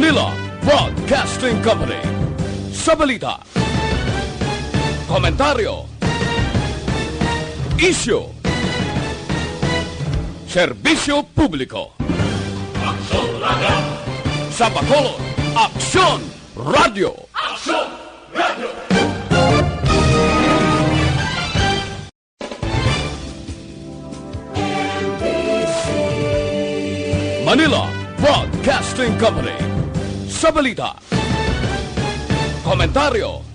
Manila Broadcasting Company. Sa balita, komentaryo, isyu, serbisyo publiko. Aksyon Radio! Sa Bacolod, Aksyon Radio! Aksyon Radio! Manila Broadcasting Company. Sa balita, komentaryo.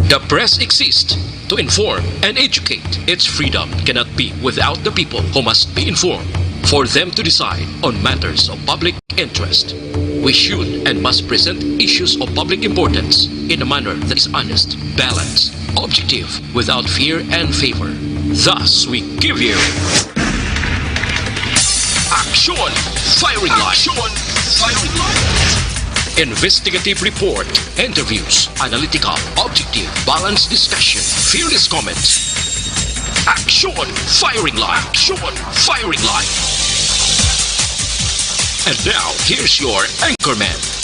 The press exists to inform and educate. Its freedom cannot be without the people who must be informed for them to decide on matters of public interest. We should and must present issues of public importance in a manner that is honest, balanced, objective, without fear and favor. Thus, we give you Action Firing Line. Action Firing Line. Investigative report, interviews, analytical, objective, balanced discussion, fearless comments. Action Firing Line. Action Firing Line. And now, here's your anchorman.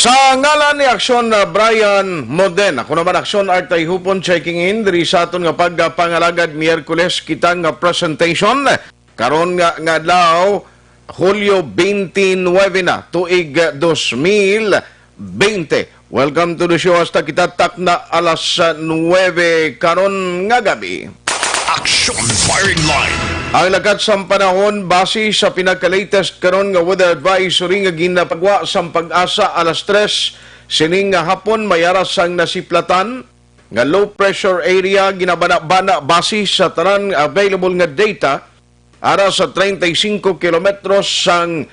Sa ngalan ni Aksyon na Brian Moden, ako naman Aksyon Artay Hupon checking in diri sa aton nga pagpangalagad Miyerkules kita nga presentation karon nga adlaw Hulyo 29 na tuig 2020. Welcome to the show hasta kita takna alas 9 karon nga gabi. Action Firing Line. Ang lagat sa panahon base sa pinaka-latest karon nga weather advisory nga ginapagwa sa Pag-asa alas 3 sining nga hapon mayaras sang nasiplatan nga low pressure area ginabana-bana base sa tanan available nga data ara sa 35 kilometros sang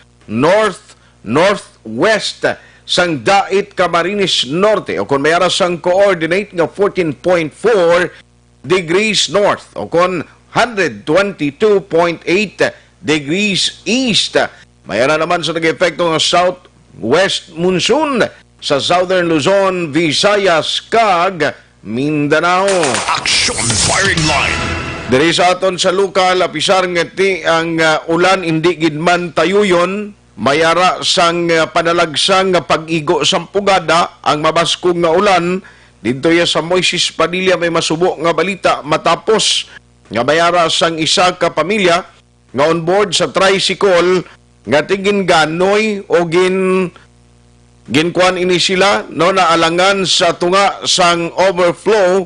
northwest sang Dait Camarines Norte o kung mayaras sang coordinate nga 14.4 degrees north o kung 122.8 degrees east. Mayroon naman sa nag-epekto ng southwest monsoon sa southern Luzon, Visayas, kag Mindanao. Action Firing Line. Diri sa aton sa lokal, apisar ngati ang ulan hindi gidman tayuyon, mayara sang panalagsang pag-igo sa pugada, ang mabaskog nga ulan, dito ya sa Moises Padilla may masubo nga balita matapos nga mayara sang isa ka pamilya nga on board sa tricycle nga tigin ganoy o ginkuan ini sila no naalangan sa tunga sang overflow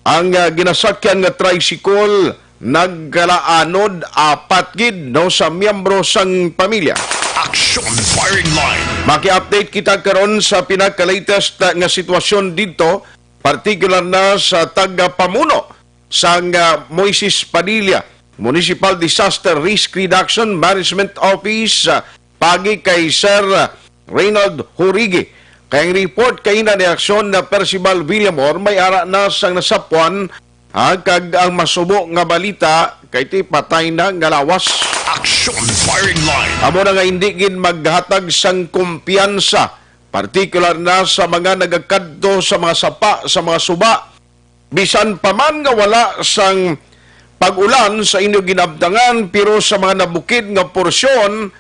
ang ginasakyan nga tricycle nagkalaanod apat gid no sa miyembro sang pamilya. Action Firing Line. Maki-update kita karon sa pinaka-latest nga sitwasyon dito, partikular na sa taga-pamuno sa Moises Padilla Municipal Disaster Risk Reduction Management Office pagi kay Sir Reynald Horigi. Kayang report kay na reaksyon na Percival Villamor may ara na sang nasapuan kag ang masubo nga balita kay ti patay na nga lawas. Action Firing Line. Amo na nga hindi gid maghatag sang kumpiyansa, partikular na sa mga nagakadto sa mga sapa, sa mga suba. Bisan pa man nga wala sang pag-ulan sa inyo ginabdangan, pero sa mga nabukid nga porsyon,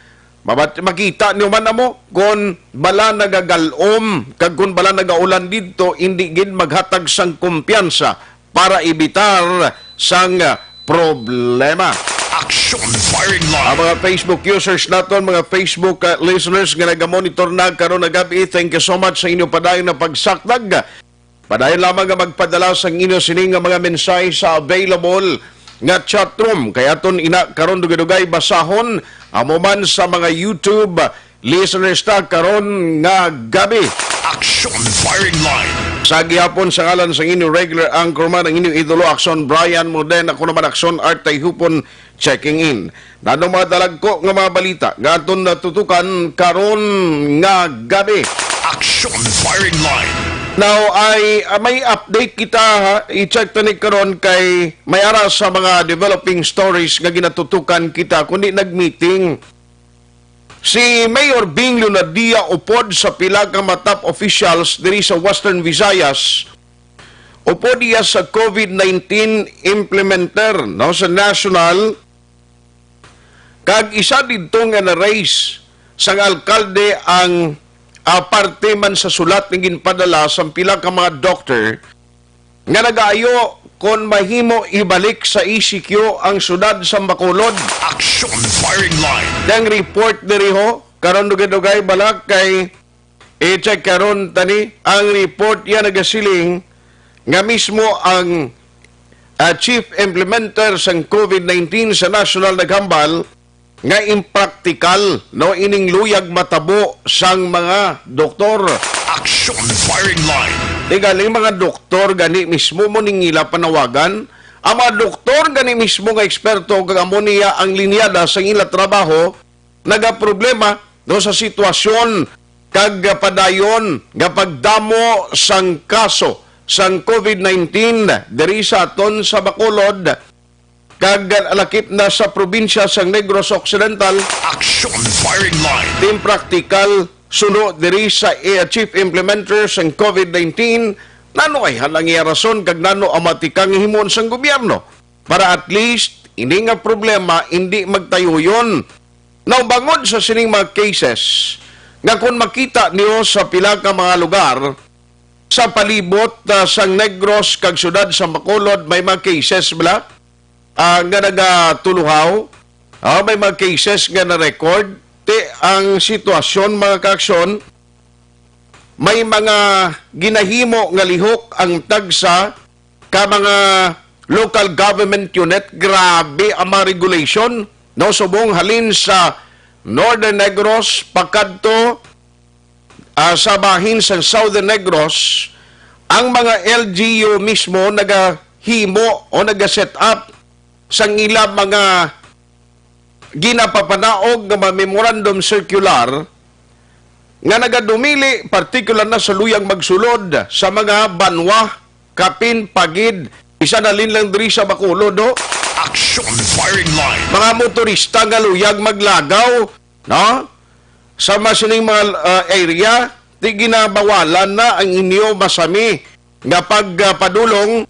makita niyo man mo kung bala nagagalom, kag kung bala nagaulan dito, hindi gid maghatag sang kumpiyansa para ibitar sang problema. Action Firing Line. Ang mga Facebook users naton, mga Facebook listeners nga nagamonitor na karon na gabi, thank you so much sa inyo padayon na pagsakdag. Padayon lamang nga magpadala sa inyo sining nga mga mensahe sa available nga chatroom. Kaya ton ina karon dugay-dugay basahon amo man sa mga YouTube listeners ta karon nga gabi. Action Firing Line. Sa gihapon sa ngalan sa inyong regular anchorman ang inyong idolo Aksyon Brian Moden, ako naman Aksyon Artay Hupon checking in. Nanong mga dalagko nga mga balita nga aton natutukan karon nga gabi. Action Firing Line. Now, may update kita ha. I-check tani karon kay may ara sa mga developing stories nga ginatutukan kita kundi nag-meeting. Si Mayor Bing Lunadia upod sa pila ka mga top officials diri sa Western Visayas upo diya sa COVID-19 implementer no sa national kag isa didto nga na-raise sang alkalde ang parte man sa sulat ng ginpadala sa pila ka mga doktor nga nagaayo kon mahimo ibalik sa ECQ ang syudad sa Bacolod. Action firing line. Dang report diri ho karon dugay-dugay balak kay i-check karon tani ang report yan nagasiling nga mismo ang chief implementer sang COVID-19 sa national naghambal nga impractical no ining luyag matabo sang mga doktor. Action firing line. Tigaling mga doktor gani mismo mo ningila panawagan. Ang mga doktor gani mismo nga eksperto kag amo niya ang linyada sa ila trabaho nagaproblema no sa sitwasyon kag padayon nga pagdamo sang kaso sang COVID-19 diri sa aton sa Bacolod kag alakip na sa probinsya sang Negros Occidental. Action firing line. Team practical suno diri sa chief implementer sang COVID-19 nano ay halang iya rason kag nano amatikang himon sang gobyerno para at least ini nga problema hindi magtayuyon. Now bangod sa sining mga cases nga kung makita niyo sa pila ka mga lugar sa palibot sang Negros kag syudad sa Bacolod may mga cases bala nga nagatuluhaw. May mga cases nga na-record. Ang sitwasyon, mga kaaksyon, may mga ginahimo nga lihok ang tagsa ka mga local government unit. Grabe ang mga regulation. No, subong halin sa Northern Negros, pakadto sa bahin sa Southern Negros, ang mga LGU mismo nagahimo o nagaset up sang ila mga ginapapanaog nga memorandum circular nga nagadumili particular na sa luyang magsulod sa mga banwa, kapin, pagid, isa na linlang diri sa Bacolod. Action firing line. Mga motorista nga luyag maglagaw, no? Sa masining mga area, di ginabawalan na ang inyo masami nga pagpadulong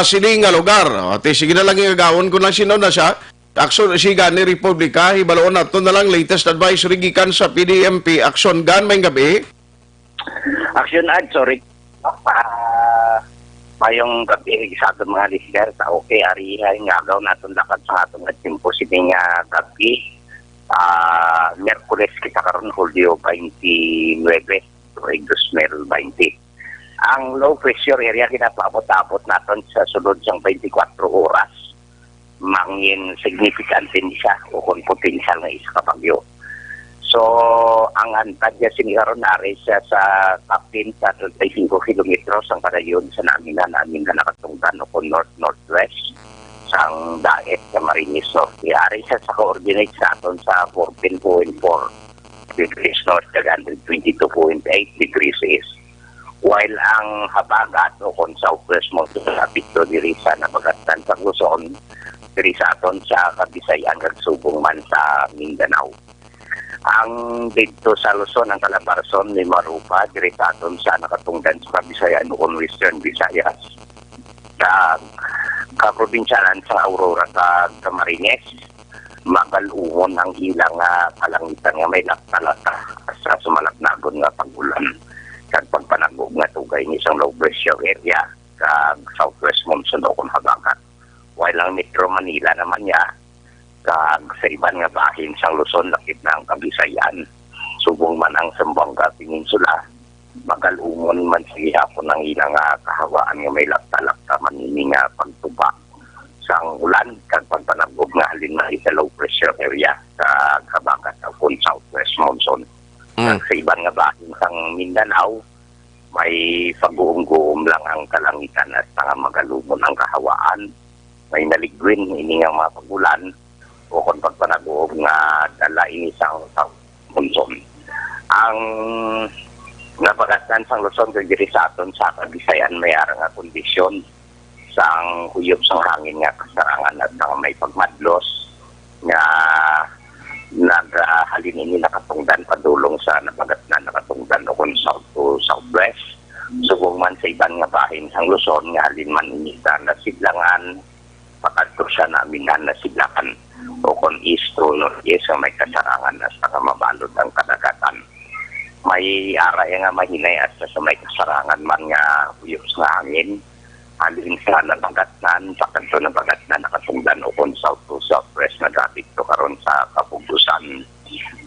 sining nga lugar. Sige na lang igagawon ko lang sinaw na siya. Aksyon siga ni Republika, hibaloon na ito na lang latest advisory gikan sa PDMP. Aksyon gan, may gabi. Aksyon ad, sorry. Mayong gabi sa ating mga listener sa okay, ari nga agaw natin lakad sa atong timpo sining gabi. Merkules kita karon Hulyo 29, Igdos Merl 20. Ang low pressure area kinapabot-abot natin sa sulod sang 24 oras. Mangin significant din siya o kung potential na isa kapagyo. So, ang antad niya sinigaron na rin siya sa captain sa 35 kilometros ang padayon sa namin na nakatunggan o kung north-northwest sang daet sa Marinis North. Ari siya sa coordinate sa aton sa 14.4 degrees north kag 22.8 degrees east. While ang habagat o kung southwest mo sa Pito diri sa nabagatan sa Luzon, diri sa aton sa Kabisayan kag subong man sa Mindanao. Ang dito sa Luzon ang Calabarzon ni Marupa diri sa aton sa nakatungdan sa Kabisayan o Western Visayas. Kaprobinsyanan sa Aurora kag Camarines, magalungon ang ilang kalangitan nga may laktalata sa sumalaknagon nga pagulan kag pagpanagog nga tugay ni isang low pressure area kag southwest monsoon o kung habagat. While ang Metro Manila naman niya kag sa iban nga bahin sang Luzon lakip na ang Kabisayan subong man ang Zamboanga Peninsula magalungon man siya po ng ilang kahawaan nga may lakta-lakta manini nga pagtuba sang ulan kag pagpanagog nga halin na sa low pressure area kag habagat o kung southwest monsoon. Sa iban nga bahin sang Mindanao, may pag-uum-guum lang ang kalangitan at magalumon ang kahawaan. May naligwin, ini nga mga pagulan, o kung pagpanag-uum nga dala ini sang monsoon. Ang napagatan sang Luzon, kag diri sa aton sa Kabisayan, may arang nga kondisyon sang huyop sang hangin nga kasarangan at may pagmadlos nga naghalin ini nakatungdan padulong sa napagat na nakatungdan o kung south to southwest Subong man sa iban nga bahin sang Luzon nga halin man inita na sidlangan pakadto siya namin na sidlakan o kon east to northeast nga may kasarangan na sa mabalod ang kadagatan. May area nga mahinay at sa may kasarangan man nga uyos nga hangin. Halin sa nabagatnan, pakadto nabagatnan nakatungdan o kon south to southwest na traffic to karon sa kapugusan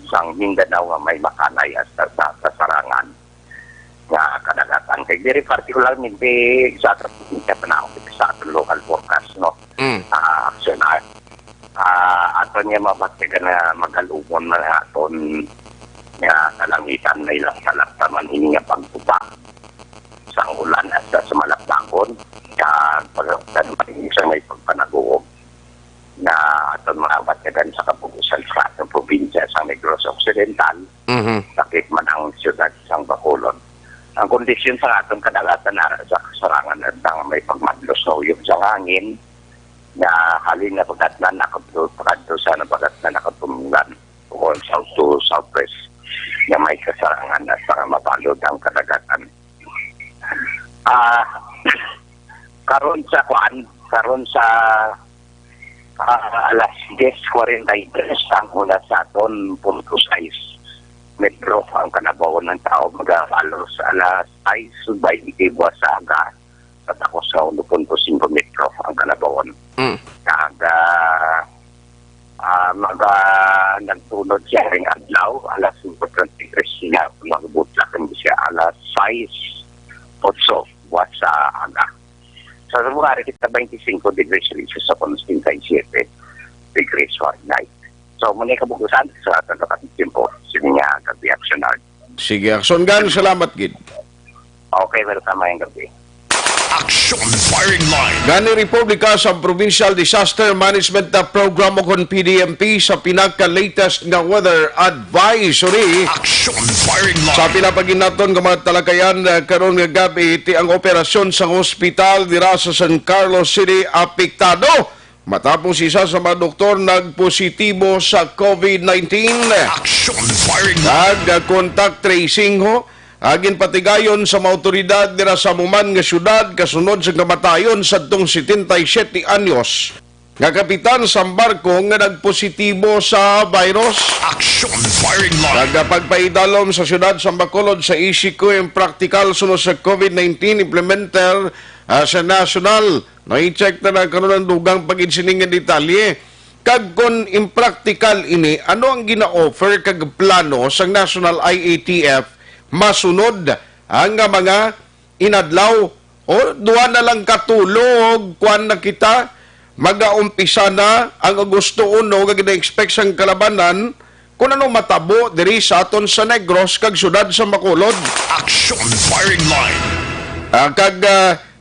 sang Mindanao nga may makanay at sa kasarangan nga kadagatan kay very particularmente sa probinsya panahon sa aton local forecast no action aton niya mabatigan na magalumon na aton nga kalangitan na ilang salakta man ini nga pagtupa sa ulan at sa malakbakon kaya pagkaktan man sa may pagpanaguog na aton mga batigan sa kapugusan sa atong probinsya sa Negros Occidental sakit man ang siyudad sang Bacolod. Ang kondisyon sa atong kadagatan na sa kasarangan at may pagmadlos na uyog sa hangin na halin na pagatnan nakapagdo sa napagatnan nakatulungan o south to southwest na may kasarangan at saka mabalod ang kadagatan. Karon sa alas 10:43 ang hula sa aton punto 6 metro ang kanabawon ng tao magabalo sa alas 6 subay ikibuwa sa aga at ako sa 1.5 metro ang kanabawon. Nagtunod siya ring adlaw alas 5:33 siya magbutla kan siya alas 6 8 buwa sa aga. Sa lugar kita 25 degrees Celsius sa 57 degrees Fahrenheit. So, muna kabugusan sa ating tempo. Sige nga, reactional. Sige, Action Gun, salamat, Gid. Okay, welcome ngayong gabi. Action firing line. Gani Republika sa Provincial Disaster Management Program o kon PDMP sa pinaka-latest nga weather advisory. Action firing Sa line. pinapaginaton nga mga talakayan karon nga gabi iti ang operasyon sa hospital dira sa San Carlos City apektado. Matapos isa sa mga doktor nagpositibo sa COVID-19. Action firing line. Nag-contact tracing ho. Agin patigayon sa mga otoridad dira sa Muman nga syudad kasunod sa kamatayon sa 77 anyos. Nga kapitan sa barko nga nagpositibo sa virus. Action firing line. Nagpagpaidalom sa syudad sa Bacolod sa isiko yung practical sunod sa COVID-19 implementer sa national. Na-check na karon ang dugang pag-insining nga detalye. Kag kon impractical ini, ano ang gina-offer kag plano sa National IATF masunod ang mga inadlaw o duwa na lang katulog kuan na kita mag-aumpisa na ang Agosto 1 nga gina-expect sang kalabanan kung ano matabo diri sa aton sa Negros kag syudad sa Bacolod. Action firing line. Kag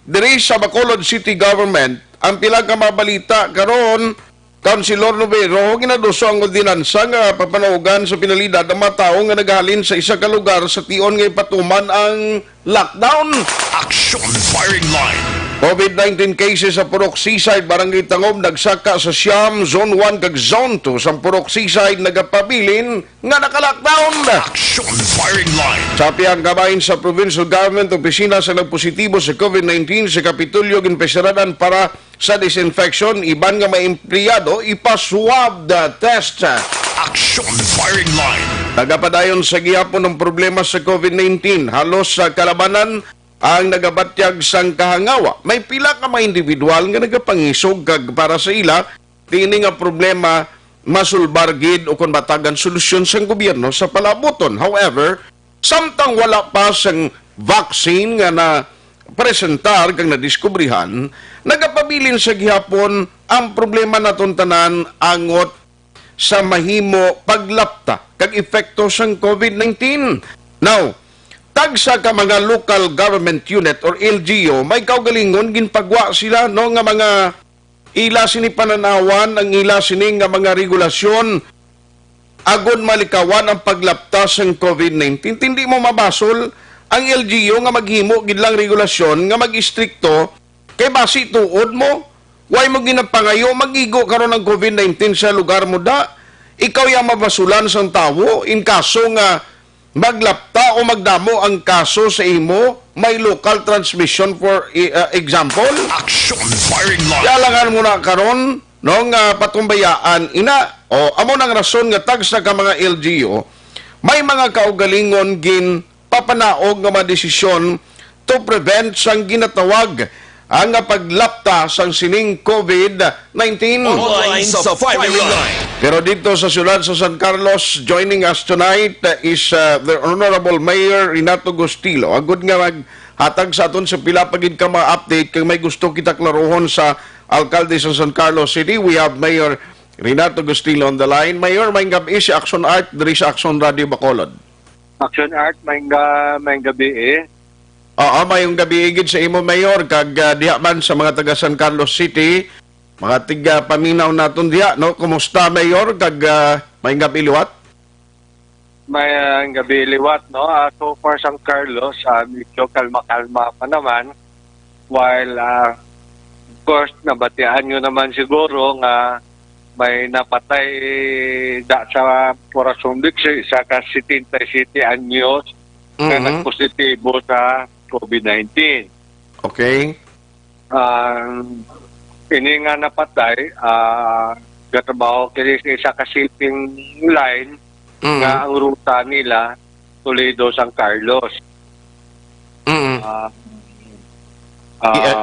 diri sa Bacolod City Government ang pila ka mabalita karon Councilor Novero ginaduso ang ordinansa nga papanugan sa pinalidad ang mga tao nga naghalin sa isa ka lugar sa tion nga ipatuman ang lockdown. Action firing line. COVID-19 cases sa Purok Seaside, Barangay Tangom, nagsaka sa Siam, Zone 1 kag Zone 2 sa Purok Seaside nagapabilin nga naka-lockdown. Action firing line. Sapi ang kabahin sa Provincial Government Opisina sa nagpositibo sa COVID-19 sa Kapitulyo ginpesaradan para sa disinfection, iban nga may empleyado ipaswab the test. Action firing line. Nagapadayon sa gihapon ng problema sa COVID-19, halos sa kalabanan ang nagabatyag sang kahangawa. May pila ka mga individual nga nagapangisog kag para sa ila, tini nga problema masulbar gid o kon batagan solusyon sang gobyerno sa palaboton. However, samtang wala pa sang vaccine nga na presentar kang nadiskubrihan, nagapabilin sa gihapon ang problema naton tanan angot sa mahimo paglapta kag epekto sang COVID-19. Now, tagsa ka mga local government unit or LGU, may kaugalingon ginpagwa sila no nga mga ila sini pananawan ang ila sini nga mga regulasyon agon malikawan ang paglapta sang COVID-19. Hindi mo mabasol ang LGU nga maghimo gid lang regulasyon nga mag-istrikto kay basi tuod mo way mo ginapangayo magigo karon ng COVID-19 sa lugar mo da. Ikaw yang mabasulan sang tawo in kaso nga maglapta o magdamo ang kaso sa imo may local transmission for example. Action firing line. Yalangan mo na karon nung patumbayaan ina o amo nang rason nga tags na ka mga LGU may mga kaugalingon gin papanaog nga mga desisyon to prevent sang ginatawag ang paglapta sang sining COVID-19. Lines of firing line. Pero dito sa siyudad sa San Carlos, joining us tonight is the Honorable Mayor Renato Gustilo. Agud nga maghatag sa aton sa pila pagid ka mga update kung may gusto kita klarohon sa alkalde sa San Carlos City. We have Mayor Renato Gustilo on the line. Mayor, may gabi si Action Art, there is Action Radio Bacolod. Action Art, may gabi eh. Oo, mayong gabi igid sa imo, Mayor, kag diha man sa mga taga San Carlos City, mga tiga paminaw naton diha, no? Kumusta, Mayor, kag may gabi liwat? May gabi liwat, no? So far San Carlos, medyo kalma-kalma pa naman. While, of course, nabatian nyo naman siguro nga may napatay da sa Corazon Dixie, isa ka 77 anyos na nagpositibo sa COVID-19. Okay. Ini nga napatay, katrabaho kini sa isa ka shipping line nga ang ruta nila Toledo, San Carlos.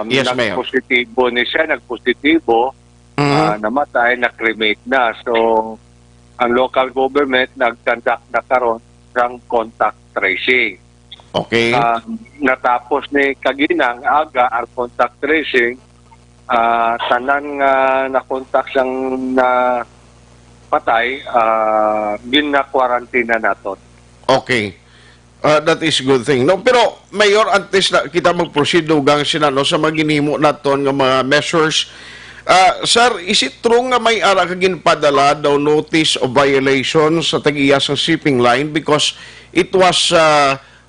Yes, Mayor. Nagpositibo, namatay, nakremate na. So, ang local government nagkandak na karon ng contact tracing. Okay. Natapos ni kaginang aga ang contact tracing, tanan nga na-contact siyang na patay, gina-quarantine na naton. Okay. That is good thing. No, pero Mayor, antes na kita mag-proceed dugang sinano sa maginimo naton nga mga measures. Sir, is it true nga may ara kagin padala daw notice of violation sa tagiya sa shipping line because it was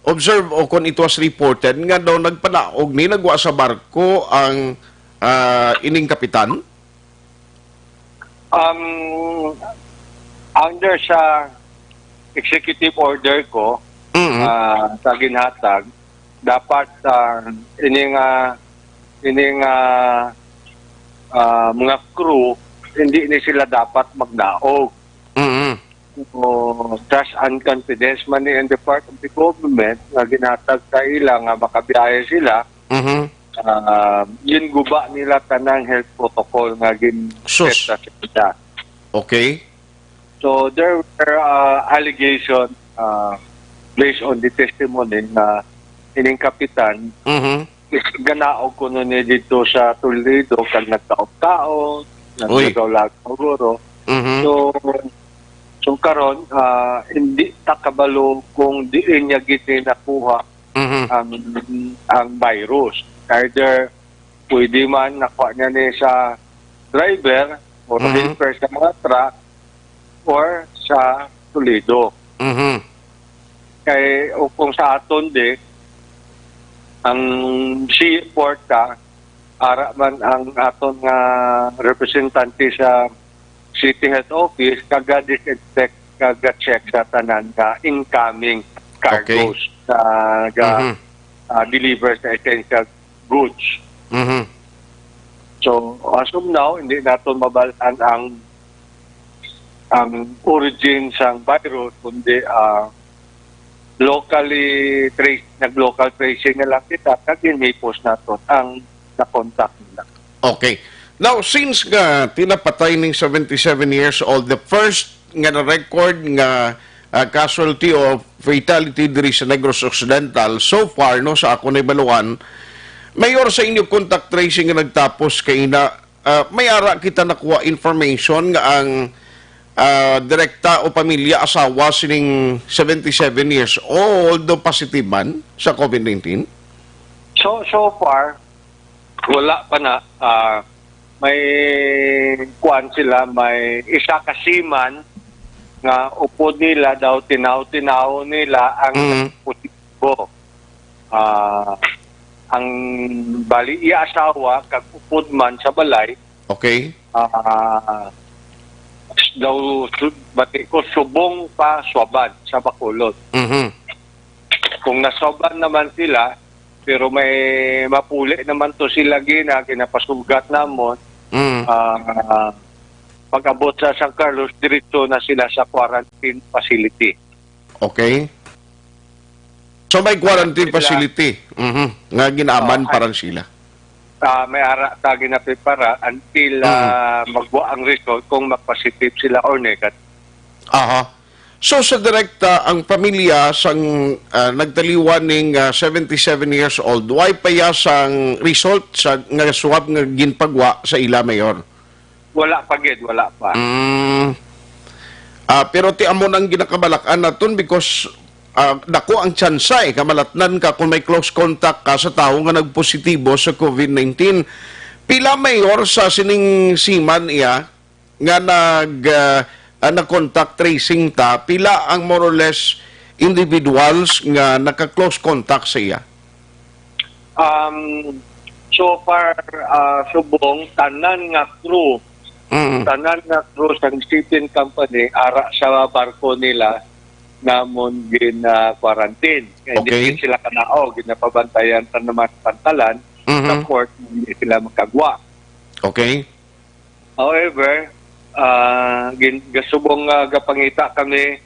observed o kung it was reported nga daw nagpanaog ni nagwa sa barko ang ining kapitan? Under sa executive order ko, sa ginhatag, dapat ining mga crew, hindi ni sila dapat magdaog. Trust and confidence man ni in the part of the government nga ginhatag sa ilang nga makabiyahe sila, yun guba nila tanang health protocol nga gin-set sa sila. Okay. So there were allegations based on the testimony na ining kapitan, ganaog ko nun dito sa Toledo kag nagtaot-taot, nagdagaw-lag siguro. So karon hindi takabalo kung diin niya giti nakuha ang virus. Either pwede man nakuha niya ni sa driver o helper sa mga truck or sa Toledo. Kay o kung sa aton di ang seaport ara man ang aton nga representante sa City Health Office kaga-disinfect, kaga-check sa tanan ka incoming cargoes sa deliver sa essential goods. So, as of now, hindi natin mabalaan ang origin sa virus, kundi nag-local tracing na lang kita, kag-inhipos natin ang na-contact nila. Okay. Now, since nga tinapatay ning 77 years old, the first nga na-record nga casualty of fatality diri sa Negros Occidental, so far, no, sa ako na ibaluan, Mayor, sa inyo contact tracing nga nagtapos kay na, may ara kita nakuha information nga ang direkta o pamilya, asawa, sining 77 years old, positive man sa COVID-19? So far, wala pa na. May kuan sila, may isa kasiman nga upod nila daw, tinaw nila ang positibo. Ang bali asawa kag upod man sa balay. Okay. Daw bati ko subong pa swaban sa Bacolod. Kung nasoban naman sila, pero may mapuli naman to sila ginapasugat namon. Pag-abot sa San Carlos, diretso na sila sa quarantine facility. Okay. So may quarantine facility. Nga ginaaman parang sila. May ara ta ginapipara until magbuo ang result kung mag-positive sila or negative. Aha. So sa direkta, ang pamilya sang nagtaliwan ning 77 years old, why pa ya sang result sa nga swab nga ginpagwa sa ila mayor? Wala pa gid, wala pa. Pero ti amo nang ginakabalakan naton because dako ang tsansa kamalatnan ka kung may close contact ka sa tao nga nagpositibo sa COVID-19. Pila mayor sa sining siman iya nga nag-contact tracing ta, pila ang more or less individuals nga naka-close contact sa iya? So far, subong, tanan nga crew sa shipping company, ara sa barko nila, namon quarantine. Okay. Hindi sila kanao, ginapabantayan sa naman pantalan, sa port, hindi sila magkagwa. Okay. However, gasubong gapangita kami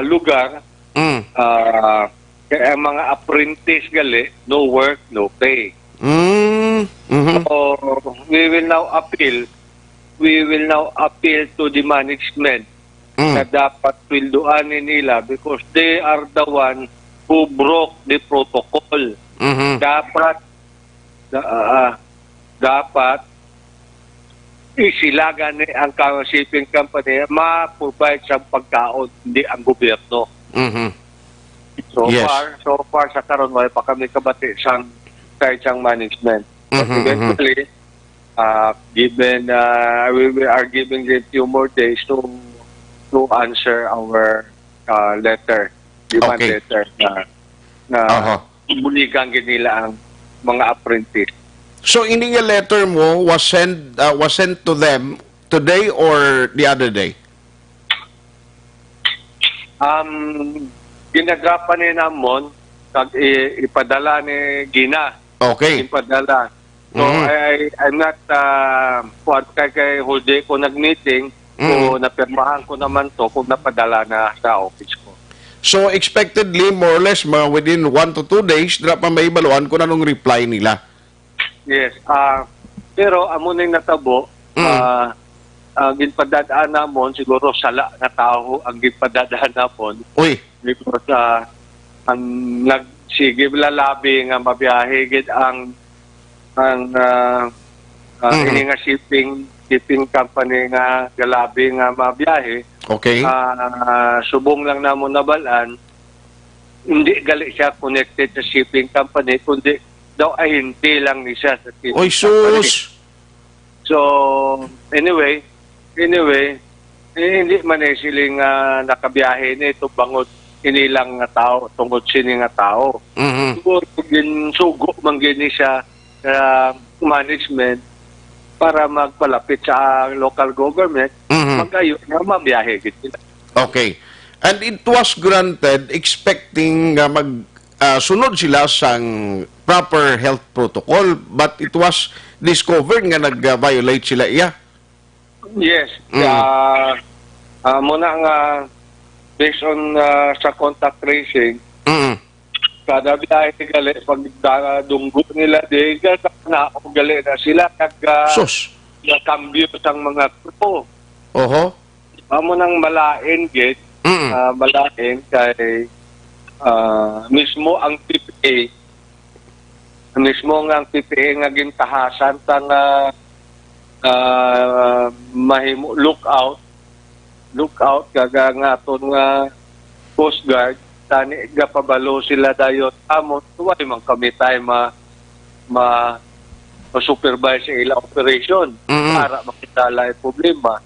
lugar, kaya mga apprentice gali, no work, no pay. So, we will now appeal to the management na dapat pilduanin nila because they are the one who broke the protocol. Dapat isilagan ni ang shipping company ma-provide sa pagkaon, hindi ang gobyerno. So far sa karon wala pa kami kabati sang management. But eventually, given we are giving them few more days to answer our letter, demand letter na buligan nila ang mga apprentice. So ini nga letter mo was sent to them today or the other day? Ginagrapan ni namon kag ipadala ni Gina. Okay. Ipadala. So I'm not kay whole day ko nag-meeting ko napirmahan ko naman to kung napadala na sa office ko. So expectedly more or less mga within 1 to 2 days dra pa may baluan kung anong reply nila. Yes. Pero amo ning natabo ginpadadaan namon siguro sala na tao ang ginpadadaan namon. Uy. Because ang nagsige lalabi nga mabiyahe gid ang ini nga shipping company nga galabi nga mabiyahe. Okay. Subong lang namon nabalaan, hindi gali siya connected sa shipping company, kundi daw ay hindi lang ni siya sa shipping Oy, company. sus! So, anyway, hindi man siling nakabiyahe nito bangod inilang nga tao, tungod sini nga tao. Siguro ginsugo man gini siya management para magpalapit sa local government, magayon na mabiyahe gid sila. Okay. And it was granted expecting sunod sila sang proper health protocol but it was discovered nga nag-violate sila iya. Yes. Muna nga based on sa contact tracing, kada biyahe gali pag dunggo nila di na gali na sila kag kambyo sang mga grupo. Oho. Amo nang malain gid, malain kay mismo ang PPA nga gintahasan tang mahimo lookout kaga nga aton nga Coast Guard tani gapabalo sila dayon amon tuway man kami tayo ma-supervise sa ila operation para makitala ang problema.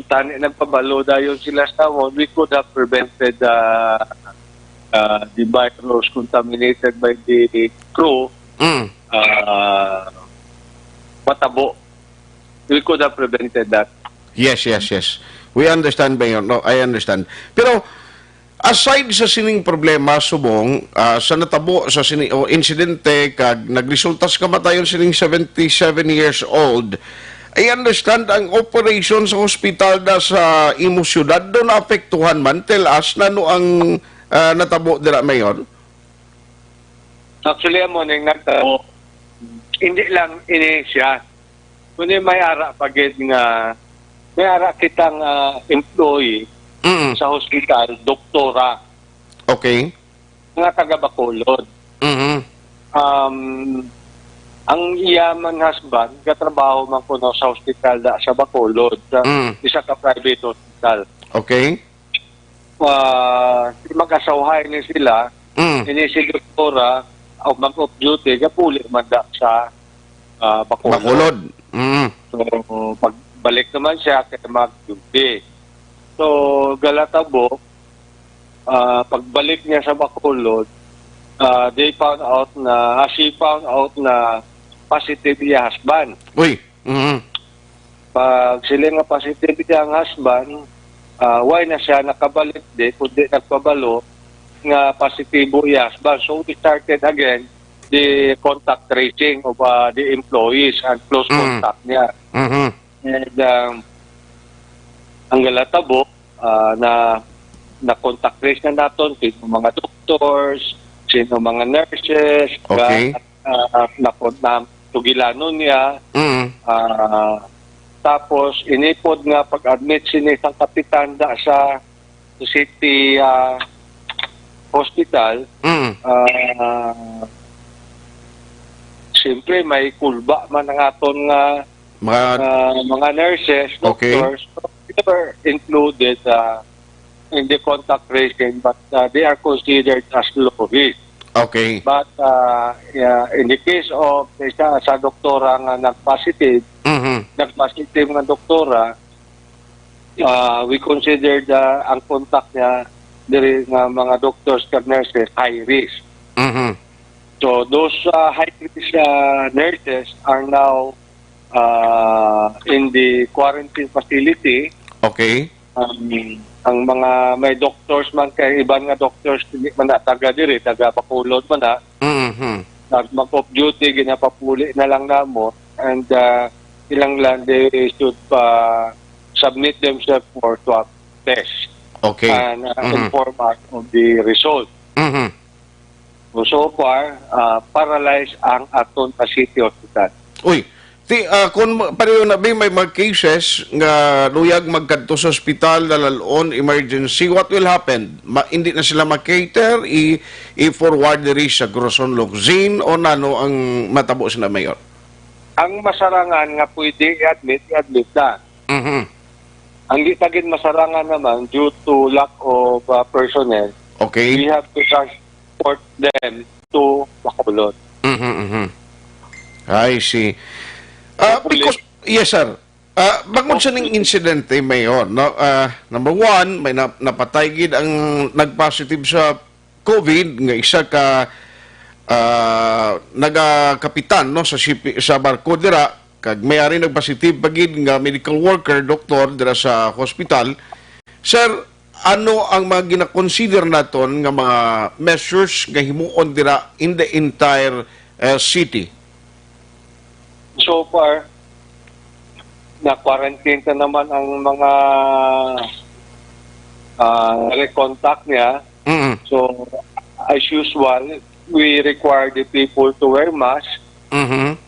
Tani nagpabalo dayon sila sa amon, we could have prevented the virus contaminated by the crew matabo. We could have prevented that. Yes. We understand, Mayor. No, I understand. Pero Aside sa sining problema subong sa natabo sa sining o insidente kag nagresulta sa kamatayon sining 77 years old, I understand ang operation sa hospital da sa imo syudad do na apektuhan man. Tell us na no ang natabo dira, Mayor. Actually, amo ning nagtabo, hindi lang ini siya. Kundi may ara pagid nga, may ara kitang employee Mm. sa hospital, doktora, Okay. nga taga Bacolod. Mhm. Ang iyaman husband, katrabaho man kuno sa hospital da sa Bacolod, sa isa ka private hospital. Okay. Mag-asawhay ni sila, Mm. ini si doktora, o mag-off duty, kapuli man da sa Bacolod. Bacolod. Mm. So, pagbalik naman siya, kaya mag-duty. So, Galatabo, pagbalik niya sa Bacolod, she found out na positive yung husband. Uy. Mhm. Pag sila nga positive yung husband, why na siya nakabalik kundi nagpabalo nga positibo yung husband. So, we started again the contact tracing of the employees and close contact niya. Mhm. And ang Galatabo na contact trace na naton sino mga doctors, sino mga nurses, Okay. na tugilano niya. Mhm. Tapos inipod nga pag-admit sini isang kapitan da sa city hospital. Mhm. Siyempre may kulba man ang aton nga mga nurses, Okay. doctors, they were included in the contact tracing, but they are considered as low risk. Okay. But in the case of sa doktora nga nag-positive nga doktora, we considered ang contact niya diri nga mga doctors and nurses high risk. Mhm. So those high risk nurses are now in the quarantine facility. Okay. Ang mga may doctors man kay iban nga doctors hindi man na taga diri, taga Bacolod man na, Mhm. mag-off duty ginapapuli na lang namo, and ilang lang they should submit themselves for swab test Okay. and inform us of the result. Mhm. So far, paralyzed ang aton City Hospital. Uy, kung pareho na may mga cases nga luyag magkadto sa ospital dalalon emergency, what will happen? Hindi na sila makater, i-forward diri sa Groson Locsin o nano ang matabo sila, Mayor? Ang masarangan nga pwede i-admit na. Mhm. Ang gitagin masarangan naman due to lack of personnel, Okay. we have to transport them to Bacolod. Mhm. Mhm. I see. Because, yes sir, bangod sa ning insidente, Mayor, no, number one, may napatay gid ang nagpositive sa COVID nga isa ka nagakapitan no sa barko dira, kag may-ari nagpositive pagid nga medical worker, doktor dira sa hospital. Sir, ano ang mga gina-consider naton nga mga measures nga himuon dira in the entire city? So far, na-quarantine na naman ang mga contact niya. Mhm. So, as usual, we require the people to wear mask, Mhm.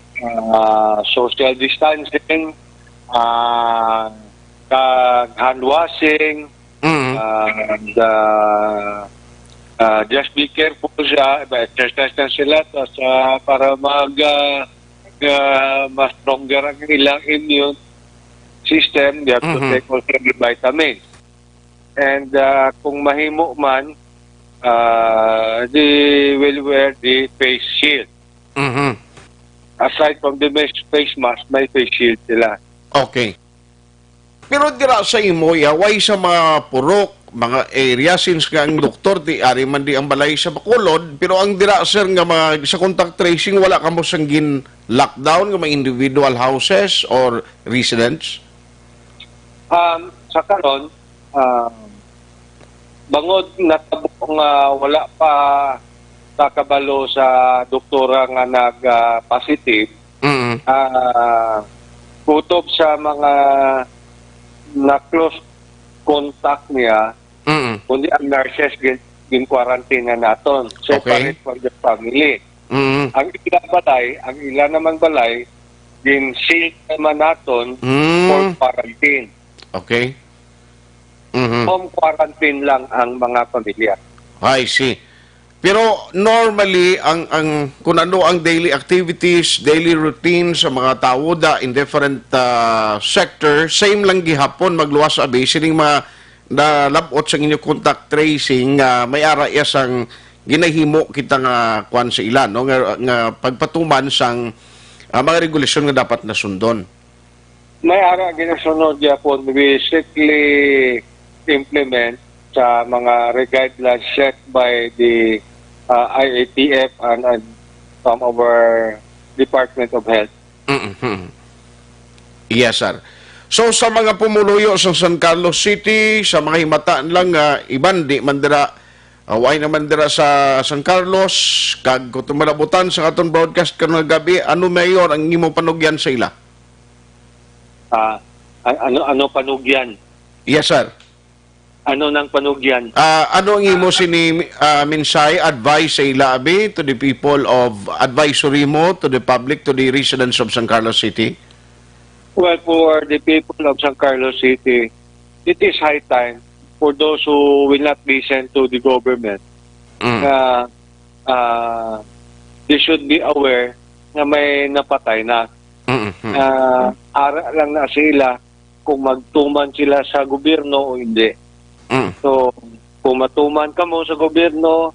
social distancing, hand washing, Mhm. and just be careful siya, exercise na sila para mas stronger ang ilang immune system. They have to take also the vitamins. And kung mahimo man, they will wear the face shield. Mhm. Aside from the face mask, may face shield sila. Okay. Pero dira sa imo, way sa mga purok, mga area, since nga ang doktor, di ari man di ang balay sa Bacolod, pero ang dira sir nga mga sa contact tracing, wala ka mo sanggin lockdown nga mga individual houses or residents? Sa karon, bangod natabo nga wala pa kakabalo sa doktora nga nag-positive, kutob sa mga na-close contact niya, kundi ang nurses gin-quarantine na naton. Separate from the family. Ang ila naman balay, gin-shield naman naton for quarantine. Okay. Home quarantine lang ang mga pamilya. I see. Pero normally ang kung ano ang daily activities, daily routine sa mga tao in different sector, same lang gihapon magluwas abi sining mga nalabot sa inyo contact tracing may ara sang ginahimo kita nga kwan sa ilan no nga pagpatuman sang mga regulasyon nga dapat nasundon. May ara ginasunod yapon, we strictly implement sa mga guidelines set by the IATF and from our Department of Health. Yes, sir. So, sa mga pumuluyo sa San Carlos City, sa mga himataan lang, iban, di mandira, way naman dira sa San Carlos, kag kung tumalabutan sa katong broadcast karong gabi, ano mayor ang imo panugyan sa ila? Ano panugyan? Yes, sir. Ano nang panugyan? Ano ang imo minsay advice sa ila abi to the people of advisory mo to the public, to the residents of San Carlos City? Well, for the people of San Carlos City, it is high time for those who will not listen to the government na they should be aware na may napatay na. Ara lang na sila kung magtuman sila sa gobyerno o hindi. So, kung matuman ka mo sa gobyerno,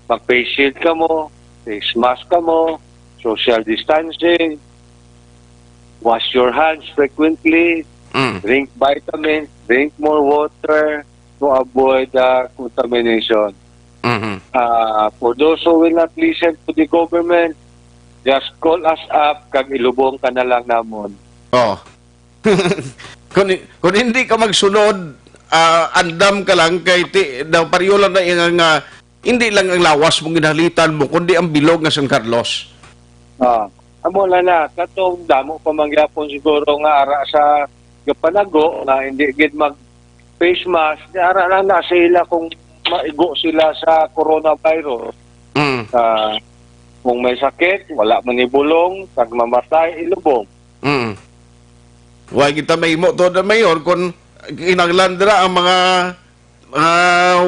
mag-face shield ka mo, face mask ka mo, social distancing, wash your hands frequently, drink vitamins, drink more water to avoid contamination. For those who will not listen to the government, just call us up, kag ilubong ka na lang namon. Oh. kung hindi ka magsunod, andam ka lang kay pariolan na yung hindi lang ang lawas mong ginalitan mo, kundi ang bilog nga San Carlos. Amo na katong damo pa mangyapon siguro nga ara sa gapanago na hindi gid mag face mask, ara lang na sila kung maigo sila sa coronavirus. Kung may sakit, wala man ibulong, pag mamatay, ilubong. Huwag kita may mo to na mayor kung inaglandra ang mga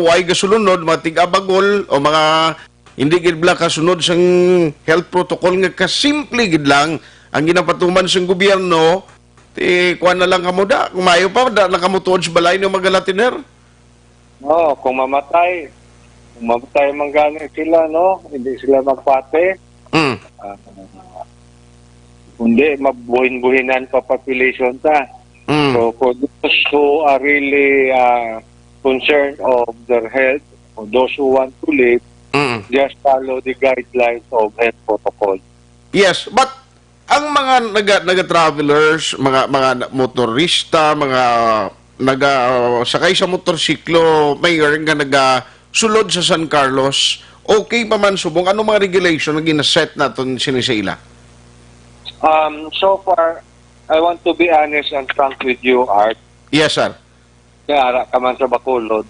huwag kasulunod, mga tig-abagol o mga hindi gid bla kasunod sang health protocol nga kasimple gid lang ang ginapatuman sang gobyerno, kuha na lang kamo da. Kung mayo pa, da lang kamo tuod sa balay ng mga latiner. Kung mamatay man gani sila, no? Hindi sila magpate. Kundi mabuhin-buhinan pa population ta. So for those who are really concerned of their health, for those who want to live, just follow the guidelines of health protocol. Yes, but ang mga naga-travelers, mga motorista, mga sakay sa motorsiklo, mayor nga nagasulod sa San Carlos, okay pa man subong ano mga regulation na ginaset naton sinisa So far, I want to be honest and frank with you, Art. Yes, sir. Kaya ara ka man sa Bacolod.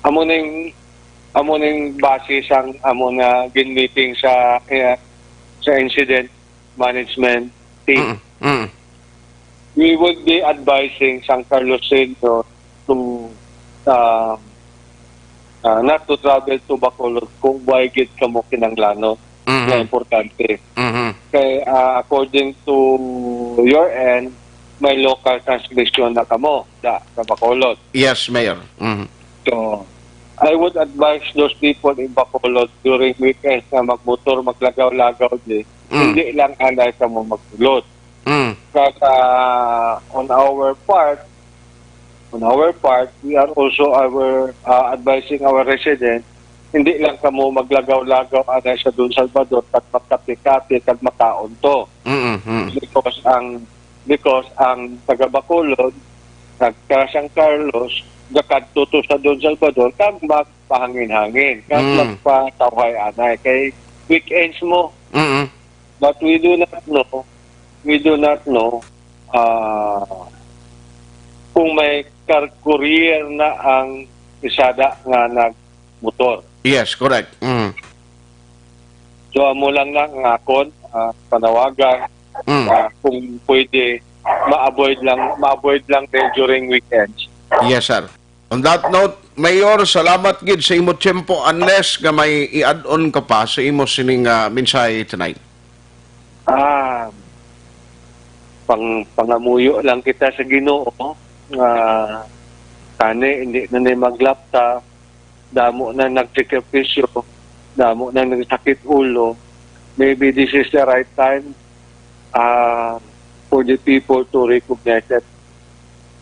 Amo ning base sang amo na gin-meeting sa incident management team. We would be advising San Carlos Centro to not to travel to Bacolod kung why gid kamo kinanglanot. Na importante. Kaya according to your end, may local transmission na kamo sa Bacolod. Yes, Mayor. So, I would advise those people in Bacolod during weekends na magmotor, maglagaw-lagaw din. Hindi lang anay ka mo magtulot. Kasi on our part, we are also advising our residents, hindi lang ka mo maglagaw-lagaw anay sa Don Salvador kat magkapit-kapit kat makaon to. Because ang taga Bacolod nagka San Carlos, nakadto to sa Don Salvador, kag magpahangin-hangin, kag magpatawhay anay. Kay weekends mo. Mm. But we do not know kung may courier na ang isada nga nagmotor. Yes, correct. Mm. So amo lang na ngakon, panawagan, kung pwede ma-avoid lang din during weekends. Yes, sir. On that note, Mayor, salamat gid sa imo tiyempo unless nga may i-add-on ka pa sa imo sining mensahe tonight. Pangamuyo lang kita sa Ginoo nga tani hindi na maglapta, damo na nagsikripisyo, damo na nagsakit ulo. Maybe this is the right time for the people to recognize that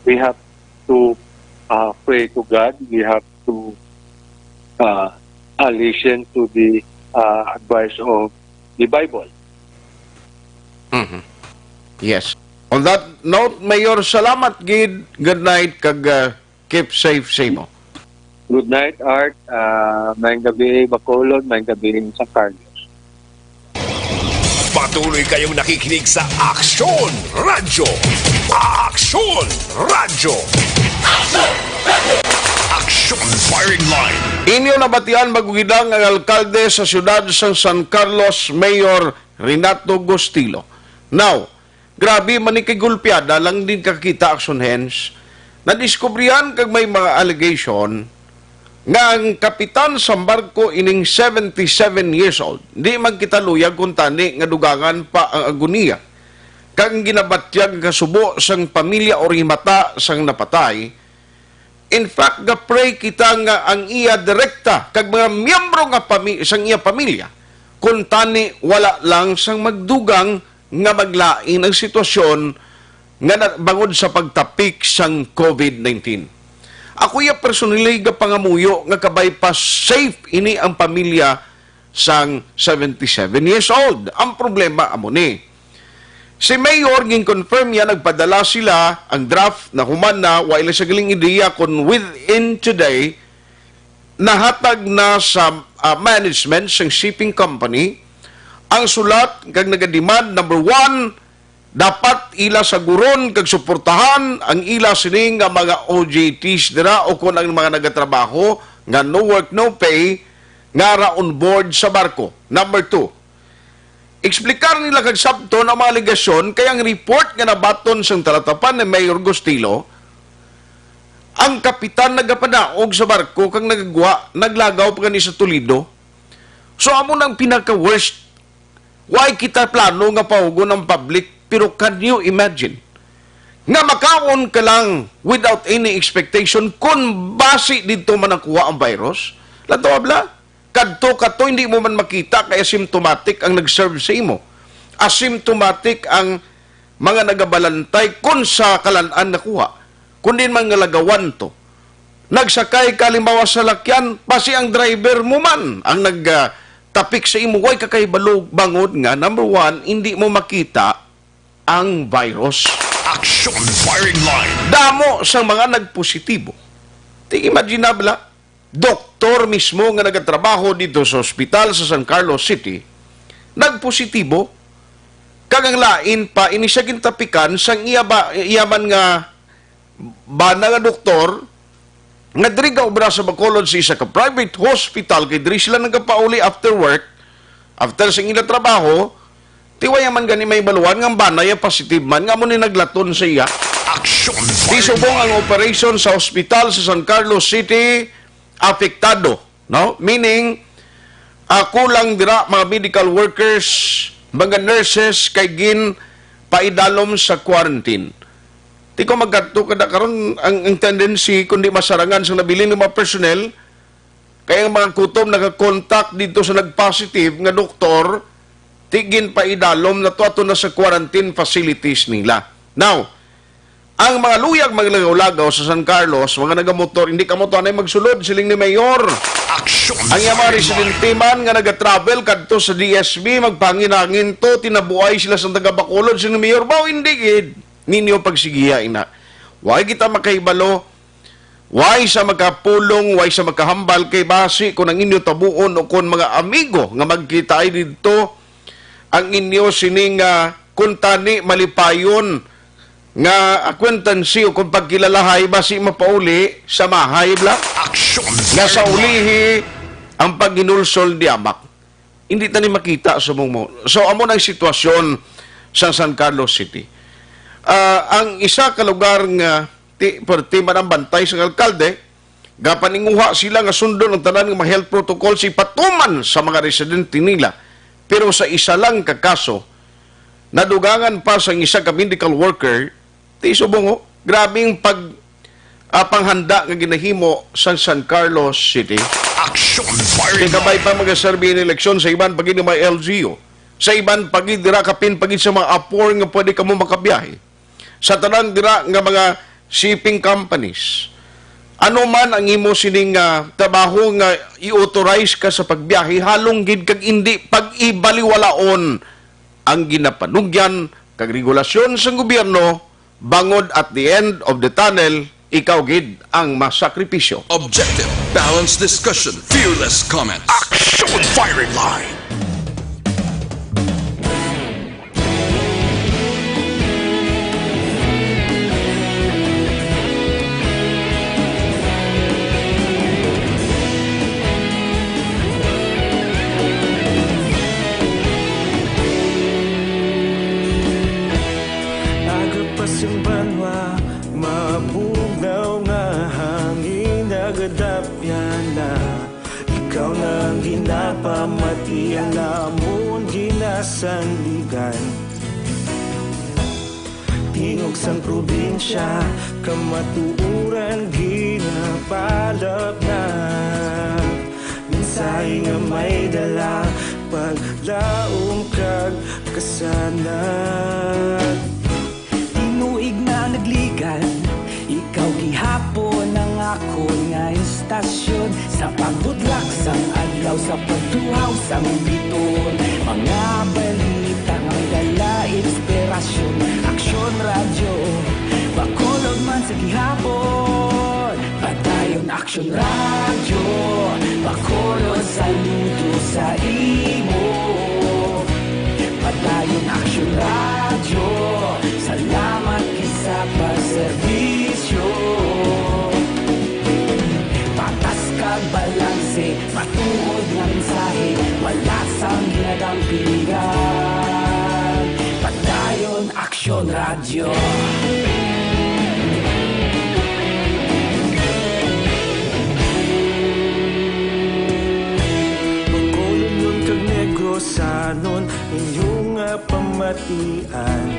we have to pray to God. We have to listen to the advice of the Bible. Mhm. Yes. On that note, Mayor, salamat gid. Good night kag keep safe sa imo. Good night, Art. Mayang gabi, Bacolod. Mayang gabi, San Carlos. Patuloy kayong nakikinig sa Aksyon Radyo. Aksyon Radyo. Aksyon Firing Line. Inyo nabatian magugidang ang alkalde sa siyudad sa San Carlos, Mayor Renato Gostilo. Now, grabe manikigulpiada lang din kakita action hands. Nadiskubrihan kag may mga allegation nga ang kapitan sa barko ining 77 years old. Di magkitaluyag kung tani nga dugangan pa ang agoniya. Kag ginabatyag kasubo sang pamilya o himata sang napatay. In fact, gapray kita nga ang iya direkta kag mga miyembro nga sang iya pamilya kung tani wala lang sang magdugang nga maglain ang sitwasyon nga bangod sa pagtapik sang COVID-19. Ako ya personally ga pangamuyo nga kabay pa safe ini ang pamilya sang 77 years old. Ang problema amo ni. Si Mayor ging confirm ya nagpadala sila ang draft na human na wala sa galing ideya kung within today nahatag na sa management sang shipping company ang sulat kag nagademand number 1 dapat ila saguron kag suportahan ang ila sining nga mga OJTs dira o kung ang mga nagatrabaho nga no work no pay nga ra on board sa barko. Number 2, eksplikar nila kag sabto na mga aligasyon kay ang report nga nabaton sang talatapan ni Mayor Gostilo ang kapitan nagapadaog sa barko kag naglagaw pa kani sa Toledo. So amo nang pinaka-worst. Why kita plano nga paugo ng public? Pero can you imagine? Nga makaon ka lang without any expectation kung base dito man nakuha ang virus? Lato abla? Kadto hindi mo man makita kay asymptomatic ang nag-serve sa imo. Asymptomatic ang mga nagabalantay kung sa kalanaan nakuha. Kung din man nga lagawan to. Nagsakay kalimbawa sa lakyan, pasi ang driver mo man ang tapik sa imo. Way kakaibalog bangod nga, number 1, hindi mo makita ang virus. Aksyon Firing Line. Damo sa mga nagpositibo. Di imaginable, doktor mismo nga nagatrabaho dito sa ospital sa San Carlos City, nagpositibo, kagang lain pa, ini siya gintapikan sang iyaman nga bana nga doktor, nga diri ga obra sa Bacolod sa isa ka private hospital, kay diri sila nagapauli after work, after sa ila trabaho, tiwaya man gani may baluan nga banay positive man nga mo ni naglaton sa iya. Aksyon Di Firing subong ang Line. operation sa ospital sa San Carlos City apektado, no? Meaning kulang dira mga medical workers, mga nurses kay gin paidalom sa quarantine. Di ko magkadto kada karon ang tendency kundi masarangan sa nabilin ng mga personnel kaya ang mga kutom naka-contact dito sa nag-positive nga doktor tigin pa idalom na to na sa quarantine facilities nila. Now, ang mga luyag maglagaw-lagaw sa San Carlos, mga nagamotor, hindi ka mo to anay magsulod, siling ni Mayor. Aksyon Ang yung mga Firing Line. residente man nga nag-travel kadto sa DSB, magpangin-hangin to, tinabuhay sila sa taga Bacolod, siling ni Mayor, baw hindi gid ninyo pagsigiya ina. Why kita makahibalo? Why sa magkapulong, why sa magkahambal kay basi kung ang inyo tabuon o kung mga amigo nga magkita ay dito ang inyo sining kuntani malipayon nga akwentansi o kung pagkilalahay basi mapauli sa mahay bla Action nga sa firing line. ulihi ang pagginulsol di amak. Hindi tani makita sa mong. So amo na ang sitwasyon sa San Carlos City. Ang isa ka lugar nga perti man ang bantay sa alkalde, gapaninguha sila nga sundon ang tanan nga mga health protocol si patuman sa mga residente nila. Pero sa isa lang ka kaso, nadugangan pa sa isa ka medical worker, ti subong grabing panghanda nga ginahimo sa San Carlos City. Action firing Kabay line. pa mag-survey ng eleksyon sa iban pagid ng mga LGU. Sa iban pagid dira kapin pagid sa mga apor nga pwede kamo makabiyahe. Sa tanan dira nga mga shipping companies. Ano man ang imo sining trabaho nga i-authorize ka sa pagbiyahe, halong gid kag indi pag-ibaliwalaon ang ginapanugyan kag regulasyon sa gobyerno bangod at the end of the tunnel ikaw gid ang masakripisyo. Objective, balanced discussion, fearless comments. Action firing line. Agapas yung banwa, mabugaw nga hangin nagadapyan na. Ikaw na ang ginapamati, ang namon ginasandigan. Tingog sang probinsya, kamatuuran ginapalap na. Minsay nga may dala, paglaom kag kasanat. Tinuig na nagligan, ikaw gihapon ang ako nga istasyon. Sa pagbutlak sang adlaw, sa pagtuhaw sang biton. Mga balita nga may dala inspirasyon. Aksyon radyo, bakolod man sa gihapon. Padayon aksyon radyo, bakolod saludo sa imo. Padayon aksyon radyo, salamat kisa pagserbisyo. Patas kag balanse, matuod nga mensahe, wala sang ginadampingan. Padayon aksyon radyo. Pagkulong yun kag negosanon, inyong pamatian.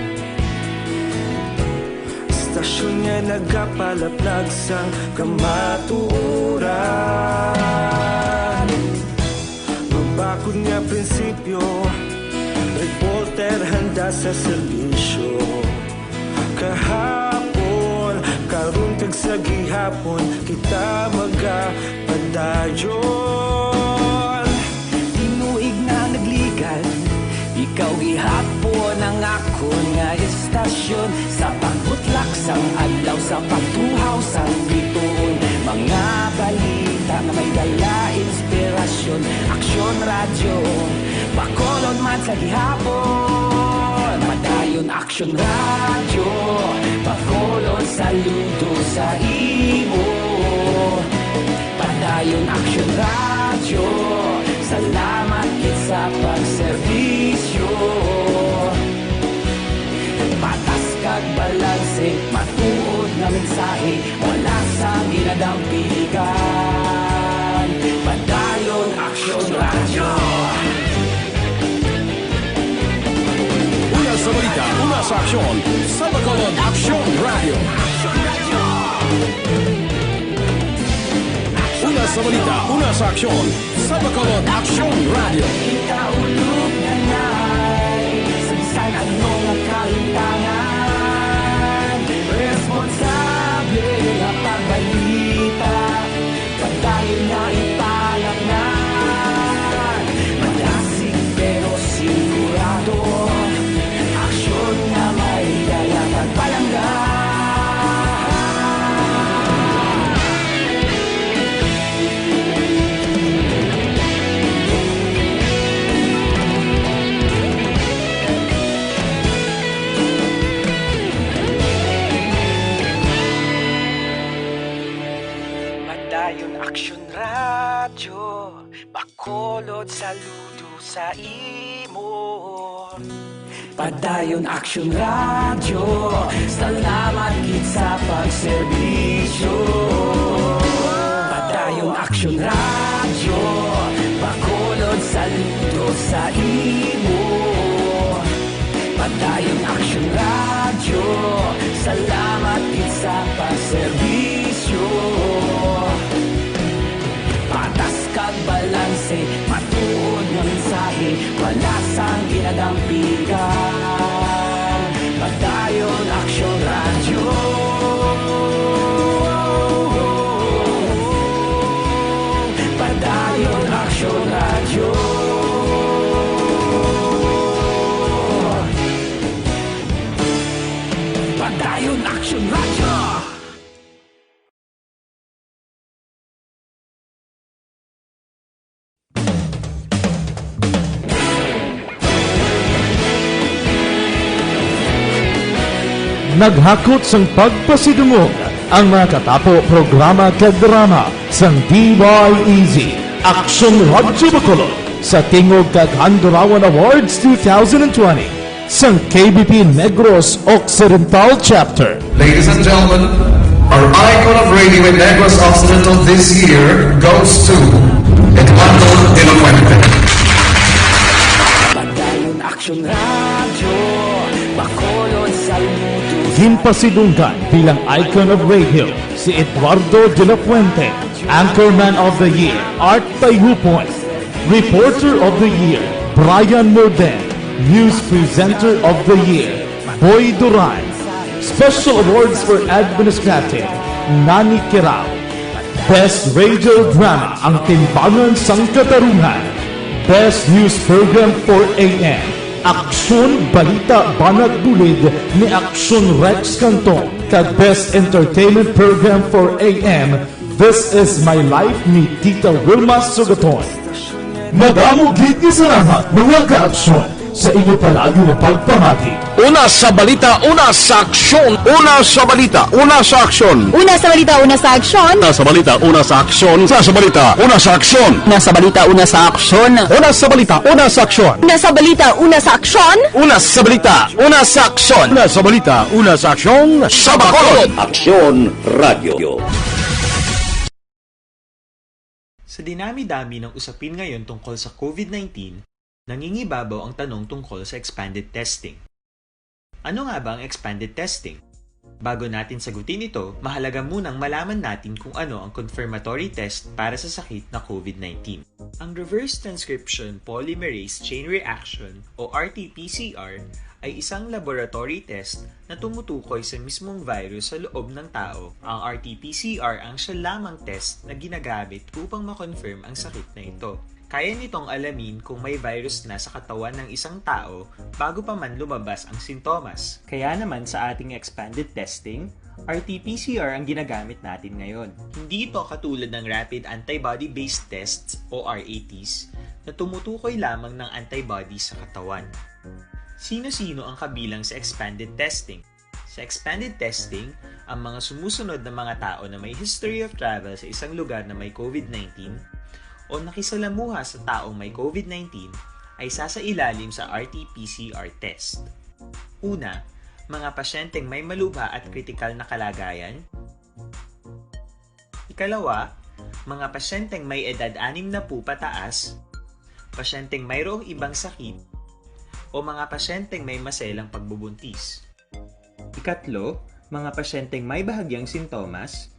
Stasyon nga nagapalaplag sang kamatuuran. Mabakod nga prinsipyo, reporter handa sa serbisyo. Kahapon, karon kag sa gihapon, kita magapadayon. Tinuig na nagligan, ikaw gihapon ang ako nga istasyon. Sa pagbutlak sang adlaw, sa pagtuhaw sang biton. Mga balita na may dala inspirasyon. Aksyon radyo, bakolod man sa gihapon. Padayon aksyon radyo, bakolod saludo sa imo. Padayon aksyon radyo, salamat kit sa pagserbisyo. Patas kag balanse, matuod na mensahe, wala sa ginadampigan. Padayon aksyon radyo. Una sa balita, una sa aksyon, sa Bacolod Action Radio. Una sa balita, una sa aksyon, sa Bacolod Action Radio. Ikaulog na na'y sabisan ano nga kahintangan. Responsable nga pagbalita, pagdayon na ipalaknan. Malasig pero sigurado, aksyon nga may dala pagpalanggan. saludo sa imo. Padayon Action Radio, salamat gid sa pagserbisyo. Padayon Action Radio, bakolod saludo sa imo. Padayon Action Radio, salamat gid sa pagserbisyo. Patas kag balanse, matuod nga mensahe, wala sang ginadampigan. Padayon Action Radio. Padayon Action Radio. Padayon Action Radio. Naghakot sang pagpasidungog ang mga katapo programa kag drama sang DYEZ Action Radyo Bacolod sa Tingog kag Handurawan Awards 2020 sang KBP Negros Occidental Chapter. Ladies and gentlemen, our icon of radio in Negros Occidental this year goes to Eduardo de la Fuente. Padayon Action Radio, bakolod saludo. Himpasidunggan bilang icon of radio si Eduardo de la Fuente, Anchorman of the Year, Art Tayhupoy, Reporter of the Year, Brian Morden, News Presenter of the Year, Boy Duran, Special Awards for Administrative, Nani Kirao, Best Radio Drama, Ang Timbangan sang Katarungan, Best News Program for AM, Aksyon Balita Banat Bulid ni Aksyon Rex Canton, kag Best Entertainment Program for AM, This Is My Life ni Tita Wilma Sugaton. Madamo gid ni salamat mga ka-aksyon sa inyo palagi na pagpamati. Una sa balita, una sa aksyon. Una sa balita, una sa aksyon. Una sa balita, una sa aksyon. Una sa balita, una sa aksyon. Una sa balita, una sa aksyon. Una sa balita, una sa aksyon. Una sa balita, una sa aksyon. Una sa balita, una sa aksyon. Una sa balita, una sa aksyon. Una sa balita, una sa aksyon. Sa Bacolod. Aksyon Radio. Sa dinami-dami ng usapin ngayon tungkol sa COVID-19, nangingibabaw ang tanong tungkol sa expanded testing. Ano nga ba ang expanded testing? Bago natin sagutin ito, mahalaga munang malaman natin kung ano ang confirmatory test para sa sakit na COVID-19. Ang reverse transcription polymerase chain reaction o RT-PCR ay isang laboratory test na tumutukoy sa mismong virus sa loob ng tao. Ang RT-PCR ang siya lamang test na ginagamit upang makonfirm ang sakit na ito. Kaya nitong alamin kung may virus na sa katawan ng isang tao bago pa man lumabas ang sintomas. Kaya naman sa ating expanded testing, RT-PCR ang ginagamit natin ngayon. Hindi ito katulad ng rapid antibody-based tests o RATs na tumutukoy lamang ng antibodies sa katawan. Sino-sino ang kabilang sa expanded testing? Sa expanded testing, ang mga sumusunod na mga tao na may history of travel sa isang lugar na may COVID-19 o nakisalamuha sa taong may COVID-19 ay sasailalim sa RT-PCR test. Una, mga pasyenteng may malubha at kritikal na kalagayan. Ikalawa, mga pasyenteng may edad 60 pataas, pasyenteng mayroong ibang sakit, o mga pasyenteng may maselang pagbubuntis. Ikatlo, mga pasyenteng may bahagyang sintomas.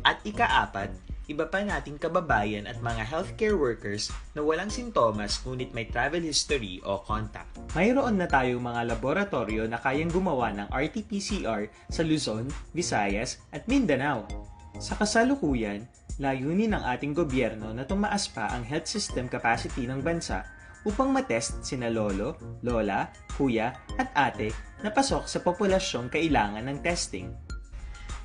At ikaapat, iba pa nating kababayan at mga healthcare workers na walang sintomas ngunit may travel history o contact. Mayroon na tayong mga laboratorio na kayang gumawa ng RT-PCR sa Luzon, Visayas at Mindanao. Sa kasalukuyan, layunin ng ating gobyerno na tumaas pa ang health system capacity ng bansa upang matest sina lolo, lola, kuya at ate na pasok sa populasyong kailangan ng testing.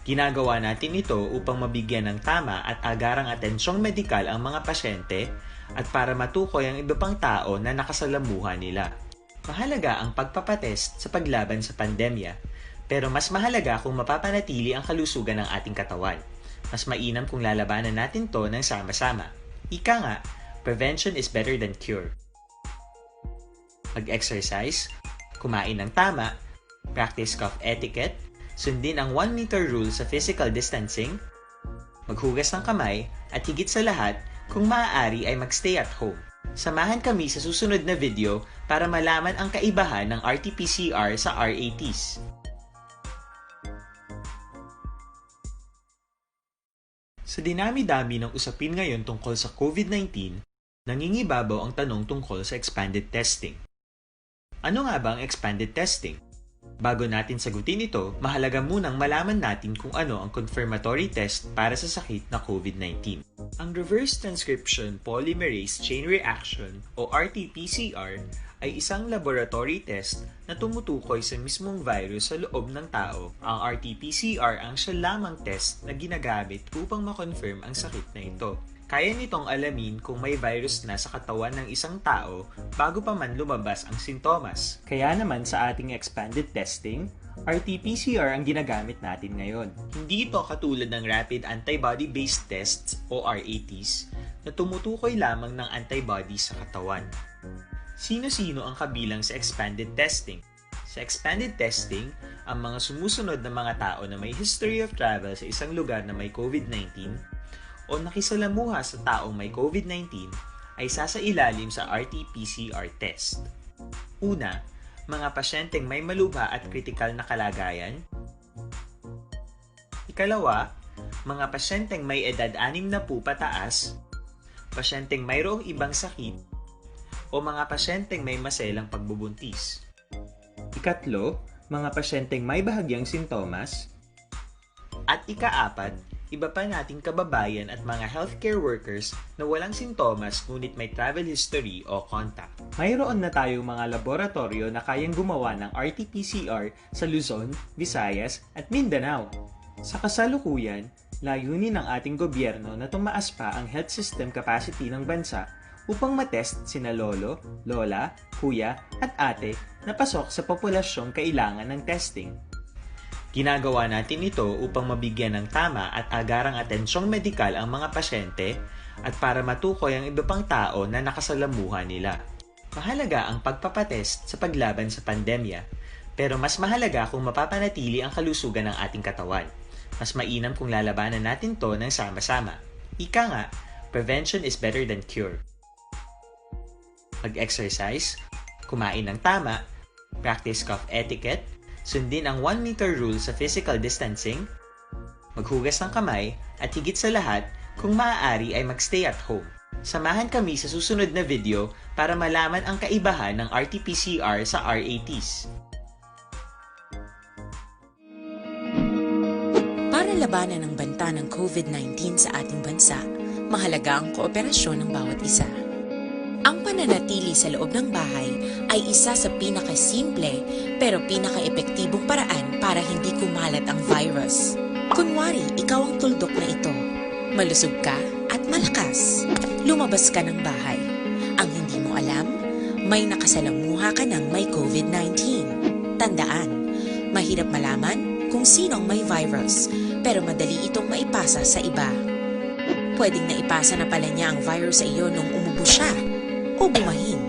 Ginagawa natin ito upang mabigyan ng tama at agarang atensyong medikal ang mga pasyente at para matukoy ang iba pang tao na nakasalamuha nila. Mahalaga ang pagpapatest sa paglaban sa pandemya, pero mas mahalaga kung mapapanatili ang kalusugan ng ating katawan. Mas mainam kung lalabanan natin to ng sama-sama. Ika nga, prevention is better than cure. Mag-exercise, kumain ng tama, practice cough etiquette, sundin ang 1 meter rule sa physical distancing, maghugas ng kamay, at higit sa lahat, kung maaari ay magstay at home. Samahan kami sa susunod na video para malaman ang kaibahan ng RT-PCR sa RATs. Sa dinami-dami ng usapin ngayon tungkol sa COVID-19, nangingibabaw ang tanong tungkol sa expanded testing. Ano nga ba ang expanded testing? Bago natin sagutin ito, mahalaga munang malaman natin kung ano ang confirmatory test para sa sakit na COVID-19. Ang reverse transcription polymerase chain reaction o RT-PCR ay isang laboratory test na tumutukoy sa mismong virus sa loob ng tao. Ang RT-PCR ang siya lamang test na ginagamit upang makonfirm ang sakit na ito. Kaya nitong alamin kung may virus na sa katawan ng isang tao bago pa man lumabas ang sintomas. Kaya naman sa ating expanded testing, RT-PCR ang ginagamit natin ngayon. Hindi ito katulad ng Rapid Antibody-Based Tests o RATs na tumutukoy lamang ng antibodies sa katawan. Sino-sino ang kabilang sa expanded testing? Sa expanded testing, ang mga sumusunod na mga tao na may history of travel sa isang lugar na may COVID-19 o nakisalamuha sa taong may COVID-19 ay sasailalim sa RT-PCR test. Una, mga pasyenteng may malubha at kritikal na kalagayan. Ikalawa, mga pasyenteng may edad 60 pataas, pasyenteng mayroong ibang sakit, o mga pasyenteng may maselang pagbubuntis. Ikatlo, mga pasyenteng may bahagyang sintomas. At ikaapat, iba pa nating kababayan at mga healthcare workers na walang sintomas ngunit may travel history o contact. Mayroon na tayong mga laboratorio na kayang gumawa ng RT-PCR sa Luzon, Visayas at Mindanao. Sa kasalukuyan, layunin ng ating gobyerno na tumaas pa ang health system capacity ng bansa upang matest sina lolo, lola, kuya at ate na pasok sa populasyong kailangan ng testing. Ginagawa natin ito upang mabigyan ng tama at agarang atensyong medikal ang mga pasyente at para matukoy ang iba pang tao na nakasalamuha nila. Mahalaga ang pagpapatest sa paglaban sa pandemya, pero mas mahalaga kung mapapanatili ang kalusugan ng ating katawan. Mas mainam kung lalabanan natin to ng sama-sama. Ika nga, prevention is better than cure. Mag-exercise, kumain ng tama, practice cough etiquette, sundin ang 1 meter rule sa physical distancing, maghugas ng kamay, at higit sa lahat, kung maaari ay magstay at home. Samahan kami sa susunod na video para malaman ang kaibahan ng RT-PCR sa RATs. Para labanan ang banta ng COVID-19 sa ating bansa, mahalaga ang kooperasyon ng bawat isa. Ang pananatili sa loob ng bahay ay isa sa pinakasimple pero pinaka-epektibong paraan para hindi kumalat ang virus. Kunwari, ikaw ang tuldok na ito. Malusog ka at malakas. Lumabas ka ng bahay. Ang hindi mo alam, may nakasalamuha ka ng may COVID-19. Tandaan, mahirap malaman kung sino ang may virus pero madali itong maipasa sa iba. Pwedeng naipasa na pala niya ang virus sa iyo nung umubo siya o bumahin.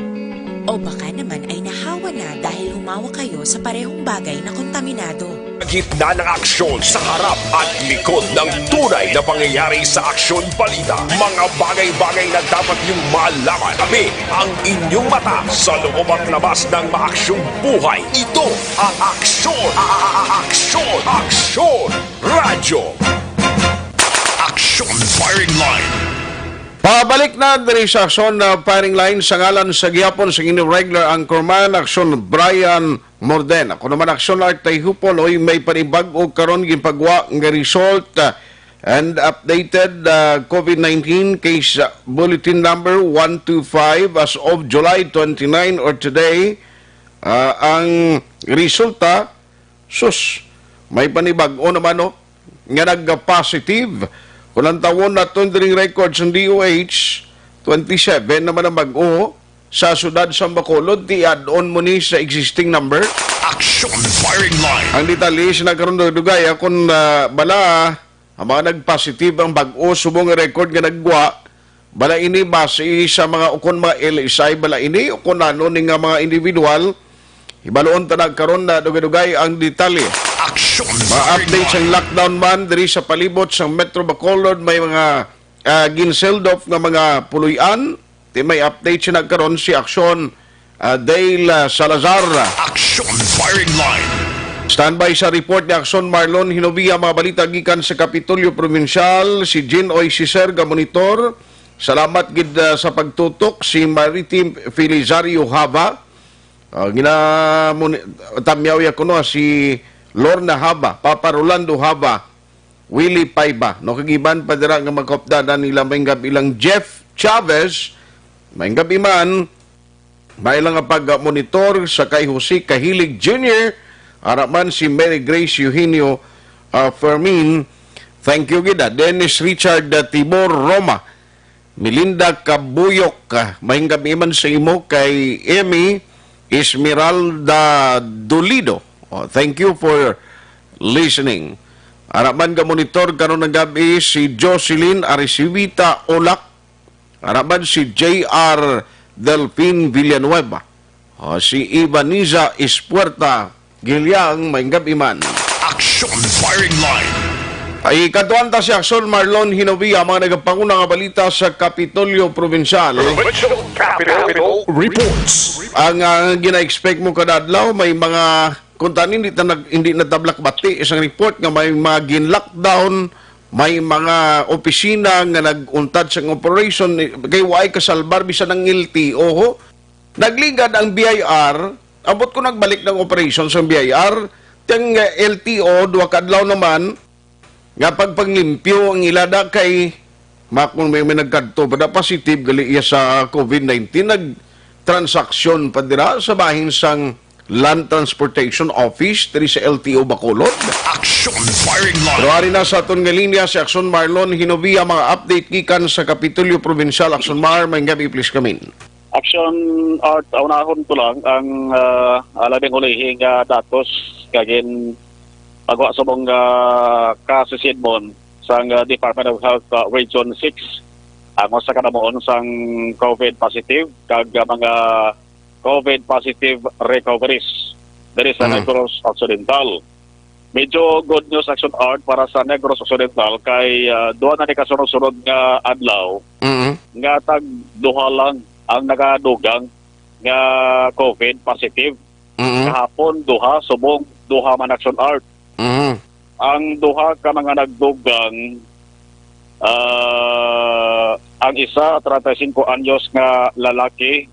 O baka naman ay nahawa na dahil humawak kayo sa parehong bagay na kontaminado. Gitna ng aksyon sa harap at likod ng tunay na pangyayari sa Aksyon Balita. Mga bagay-bagay na dapat niyong malaman. Kami ang inyong mata sa loob at labas ng maaksyong buhay. Ito ang Aksyon! Aksyon! Radyo! Aksyon Firing Line! Pabalik na diri sa Aksyon na firing line sa ngalan sa gihapon sa inyong regular anchorman Aksyon Brian Morden. Ako naman Aksyon Artay Hupol oy may panibag o karon ginpagwa nga result and updated COVID-19 case bulletin number 125 as of July 29 or today. Ang resulta may panibag o naman nga nagga-positive. Kung ang tawon na tundring records ng DOH, 27 naman ang mag-o sa sudad sa Bacolod, i-add-on mo ni sa existing number. Action Firing Line! Ang detalye, sinagkaroon ng dugay, kung bala, ang mga nag-positive ang bag-o, subong record nga nagwa, bala ini base sa mga ukon mga LSI bala ini ukon ano ni nga mga individual ibaloon ta nagkaron na dugay-dugay ang detalye. Ma-update ang lockdown man diri sa palibot sa Metro Bacolod may mga ginsealed off nga mga puluyan. Di may update siya nagkaroon si Aksyon Dale Salazar. Action Firing Line. Standby sa report ni Aksyon Marlon Hinovia mga balita gikan sa Kapitolyo Provincial si Jean Oy Cicer ga monitor. Salamat gid sa pagtutok si Maritim Felizario Haba. Tamyaw ya kuno si Lorna Haba, Papa Rolando Haba, Willie Paiba. No kagiban pa dira nga magkopdanan nila may ilang Jeff Chavez, may gabi man may lang pag-monitor sa kay Jose Cahilig Jr. Araman si Mary Grace Eugenio Fermin. Thank you gida. Dennis Richard Tibor Roma, Melinda Kabuyok, may gabi man sa imo kay Emmy Esmeralda Dolido. Thank you for listening. Araman ka monitor karon ng gabi si Jocelyn Arisivita Olak. Araman si J.R. Delphin Villanueva. Si Ivaniza Espuerta Gilyang may gabi man. Action Firing Line. Ay katuan ta si Aksyon Marlon Hinovia mga nagapanguna nga balita sa Kapitolyo Provincial. Capital Reports. Ang gina-expect mo kadadlaw may mga kuntan hindi natablak bati isang report nga may mga gin-lockdown, may mga opisina nga nag-untad sa operation kay way kasalbar bisan ng LTO. Nagligad ang BIR, abot ko nagbalik ng operation sa BIR, tiyang LTO duwa kadlaw naman nga pagpanglimpyo ang ilada kay makon may nagkadto pada positive gali iya sa COVID-19 nagtransaksyon pa dira sa bahin sang Land Transportation Office diri sa LTO Bacolod. Action Firing Line. Pero ari na sa aton nga linya si Aksyon Marlon Hinovia mga update gikan sa Kapitolyo Provincial. Aksyon Mar, may gabi please kamin. Action Art, aunahon ko lang ang alabing ulihing datos kagin pagwa sa mga kasisidmon sa Department of Health Region 6 ang sa kanamoon sang COVID positive kag mga COVID positive recoveries dari sa Negros Occidental. Medyo good news Action Art para sa Negros Occidental kay duha na ni kasunod-sunod nga adlaw nga tag duha lang ang nagadugang nga COVID positive. Kahapon duha subong duha man Action Art. Ang duha ka mga nagdugang ang isa 35 anyos nga lalaki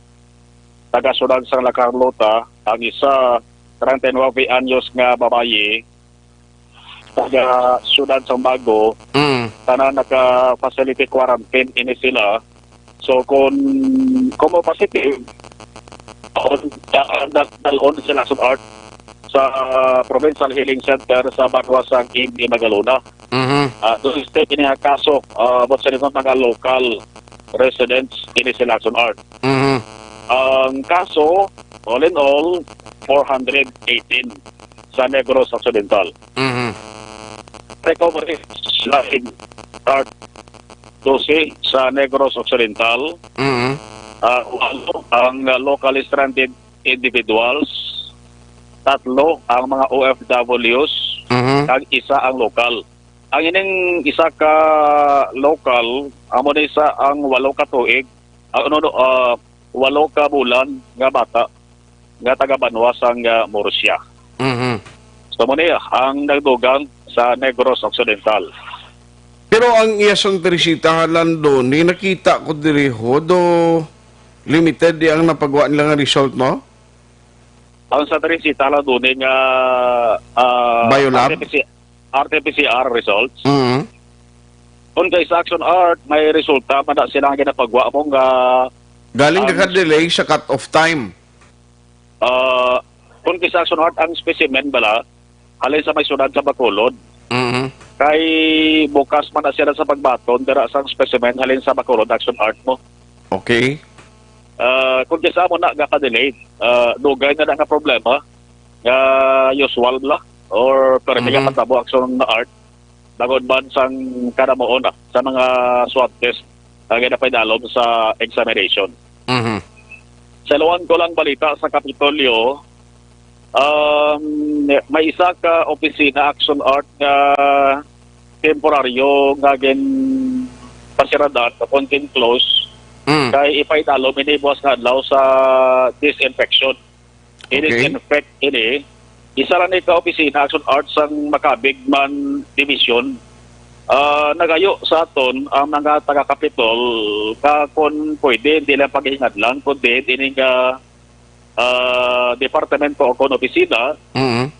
taga Sudan sa La Carlota, ang isa 39 anyos nga babaye taga Sudan sa Bago. Tanan naka-facility quarantine ini sila. So kung mo positive dalon sila sa art sa Provincial Healing Center sa Bagwasang Hindi Magalona. Doon stay ini kaso but sa mga local residents ini sila sa art. Ang kaso all in all 418 sa Negros Occidental. Recovery line start 12 sa Negros Occidental. Ang locally stranded individuals, 3 ang mga OFWs, kag isa ang local. Ang ining isa ka local, amo na isa ang 8 ka tuig, 8 ka bulan nga bata nga taga Banwasang Murcia. So mo niya ang nagdugang sa Negros Occidental. Pero ang iyasang teresitahan lang doon, nakita ko diri ho, do limited di ang napagawa nila nga result mo? Ang sa teresita lang doon nga Biolab? RT-PCR results. Kung kay sa Action Art, may resulta, mada silang ginapagawa mo nga galing ka-delay sa cut-off time. Kung kay sa Action Art, ang specimen bala, halin sa may sunod sa Bacolod. Kay bukas man na siya sa pagbaton, dara sang specimen halin sa Bacolod Action Art mo. Okay. Kung kisa mo na ka-delay, dugay na nga problema, usual bala, or permiga matabo Action Art, dagod ban sang kanamoon na sa mga swab test ang ginapay-dalom sa examination. Sa luwan ko lang balita sa Kapitolyo, may isa ka opisina action art nga temporaryo nga gin pasiradan kapon kin close kay ipay-dalom inibuwas nga adlaw sa disinfection. Disinfect ini isa lang ka opisina action art sang Makabigman Division. Nagayo sa aton ang mga taga-Kapitol kung pwede, hindi lang paghingad lang, kundi hindi nga departamento o kung opisina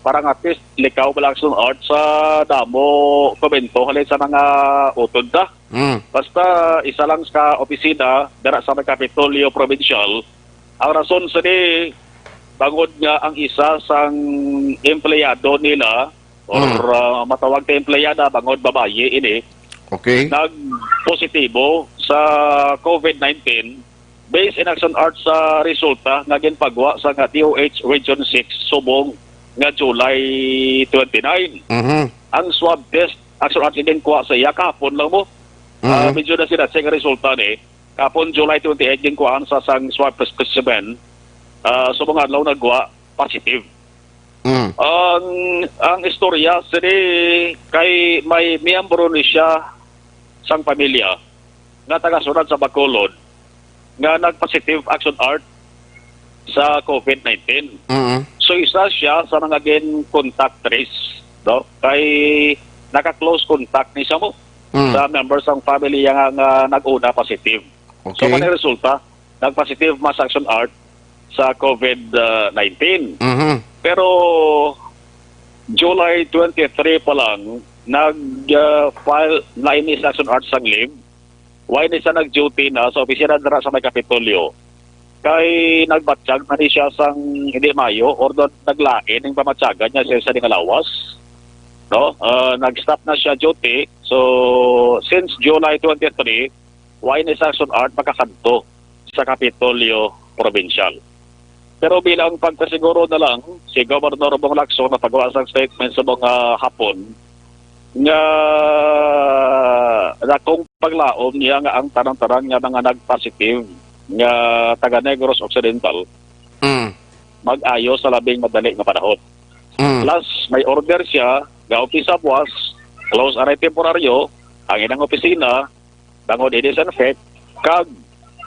para nga at least likaw action art sa damo komento halin sa mga utod da. Basta isa lang sa opisina dara sa Kapitolyo Provincial. Ang rason sa di bangod nga ang isa sang empleyado nila or matawag ka empleyada bangod babaye ini nag-positibo sa COVID-19 based in action art sa resulta nga ginpagwa sa nga DOH Region 6 subong nga July 29. Ang swab test action art ginkuha sa iya kahapon lang mo. Medyo na sila sa resulta ni kahapon July 28 ginkuhaan sa sang swab specimen subong adlaw nagwa positive. Ang istorya sini kay may miyembro ni siya sang pamilya nga taga-sunod sa Bacolod nga nag-positive action art sa COVID-19. So isa siya sa mga contact trace, no? Kay naka-close contact ni siya mo sa members ng family nga nag-una positive. So kung resulta, nag-positive mass action art sa COVID-19. Pero July 23 pa lang nag-file na inis action art sang leave. Why ni sa nag-duty na sa opisina dara sa may Kapitolyo. Kay nagbatsyag na ni siya sang hindi mayo or doon naglain ng pamatyagan niya sa Dingalawas. No? Nag-stop na siya duty. So since July 23, why ni sa action art makakanto sa Kapitolyo Provincial. Pero bilang pagkasiguro na lang, si Governor Bong Lacson na pagawa sa statement sa mga hapon nga kung paglaom niya nga ang tanang-tanang nga mga nag-positive nga taga Negros Occidental mag-ayo sa labing madali nga panahon. Plus, may order siya nga office buwas, close aray temporaryo, ang inang opisina, bangod i-disinfect, kag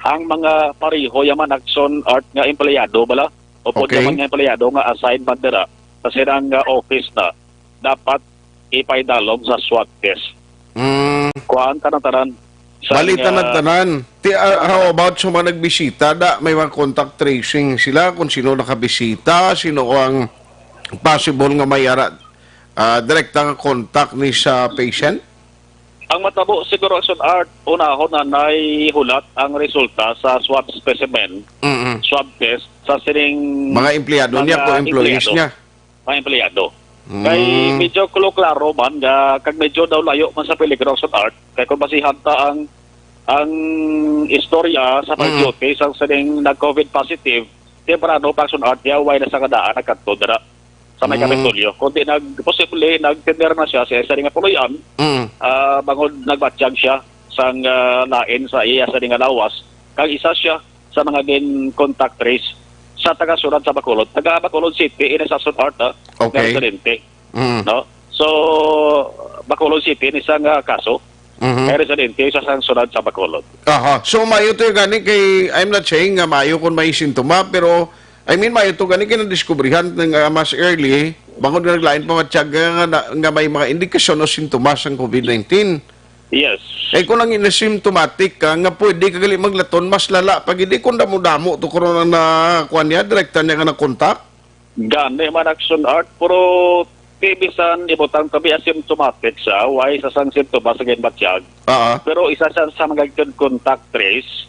ang mga pariho yaman action art nga empleyado bala o po yaman nga empleyado nga assigned man dira sa sinang office na dapat ipaidalom sa swab test. Kuhaan tanan-tanan bali tanan-tanan. How about sa mga nagbisita da may mga contact tracing sila kung sino nakabisita, sino ang possible nga may direktang contact ni sa patient? Ang matabo siguro action art, unahon na hulat ang resulta sa swab specimen, swab test, sa sining mga empleyado niya o employees niya. Mga empleyado. Kay medyo klaro man, kag medyo daw layo man sa peligro action art, kay kung basihan ta ang istorya sa pag-duty sa sining nag-COVID positive, temprano pa action art, yaway na sa kadaan nagkanto dara sa may Kapitolyo. Kundi posible nagtender na siya sa isa nga puloyan, bangod nagbatsyag siya sang lain sa iya sa Dingalawas. Kag isa siya sa mga contact trace sa taga-sunod sa Bacolod. Taga-Bacolod City, in sa art, residente. No? So, Bacolod City, isang kaso, residente sa sunod sa Bacolod. So, mayo to gani kay, I'm not saying nga mayo kung may sintoma, pero I mean, mayo to gani kinadiskubrihan ng mas early, bangod nga naglain pa matyaga nga may mga indikasyon o sintomas ng COVID-19. Yes. Eh kung lang inasymptomatic ka, nga pwede kagali maglaton, mas lala. Pag hindi kung damo-damo, to korona na kuha niya, direkta niya ka na contact? Gani man action art, pero tibisan ibutang kami asymptomatic siya, why sa sang simptomas sa ginbatsyag. Pero isa sa mga contact trace,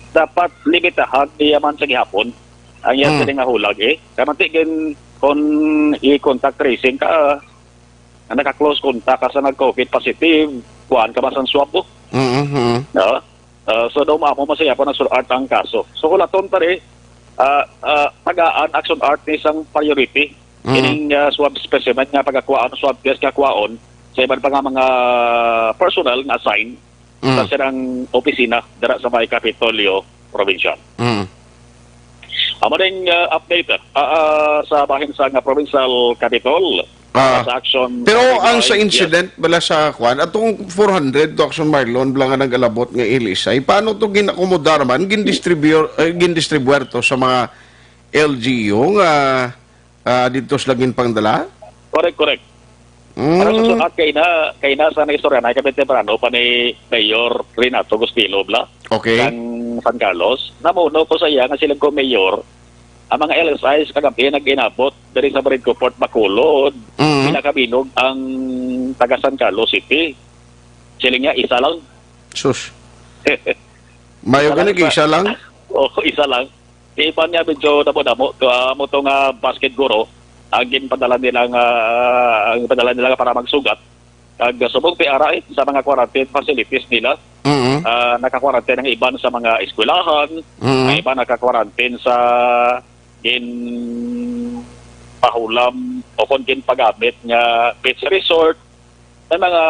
dapat limitahan niya man sa gihapon ang yan sa nga hulag kaya mantigin kung i-contact tracing ka naka-close contact ka sa nag-COVID positive kuhaan ka ba sa swab mo so daw mo masaya po nag-art ang kaso so kulaton pa rin tagaan action art ni isang priority ining swab specimen nga pagkakuhaan swab test kakuhaan sa iban pa nga mga personal na assign sa sirang opisina dira sa may Kapitolyo Provincial. Amo ding update sa bahin sa nga Provincial Capitol sa action. Pero ang sa incident bala sa kwan, atong 400 to Action Marlon bala nga nag-alabot nga ilisay, paano to ginakomodar man, gindistribuer to sa mga LGU nga dito sa laging pangdala? Correct. Para sa kay na sa istorya na kapit temprano pa ni Mayor Renato Gustilo bla. Okay. San Carlos, namuno ko sa iya nga silang ko mayor, ang mga LSIs kagabi nag-inabot dari sa Barangay Port Bacolod, pinakabinog ang taga San Carlos City. Siling niya, isa lang. Sus. Mayo ka isa lang? Oo, isa lang. Ipan niya medyo damo-damo, mo itong basket guro, ang ginpadala nila para magsugat. Kag subong piara sa mga quarantine facilities nila. Naka-quarantine ang iban sa mga eskwelahan, ang iba naka-quarantine sa pahulam o kung pagamit nga beach resort ng mga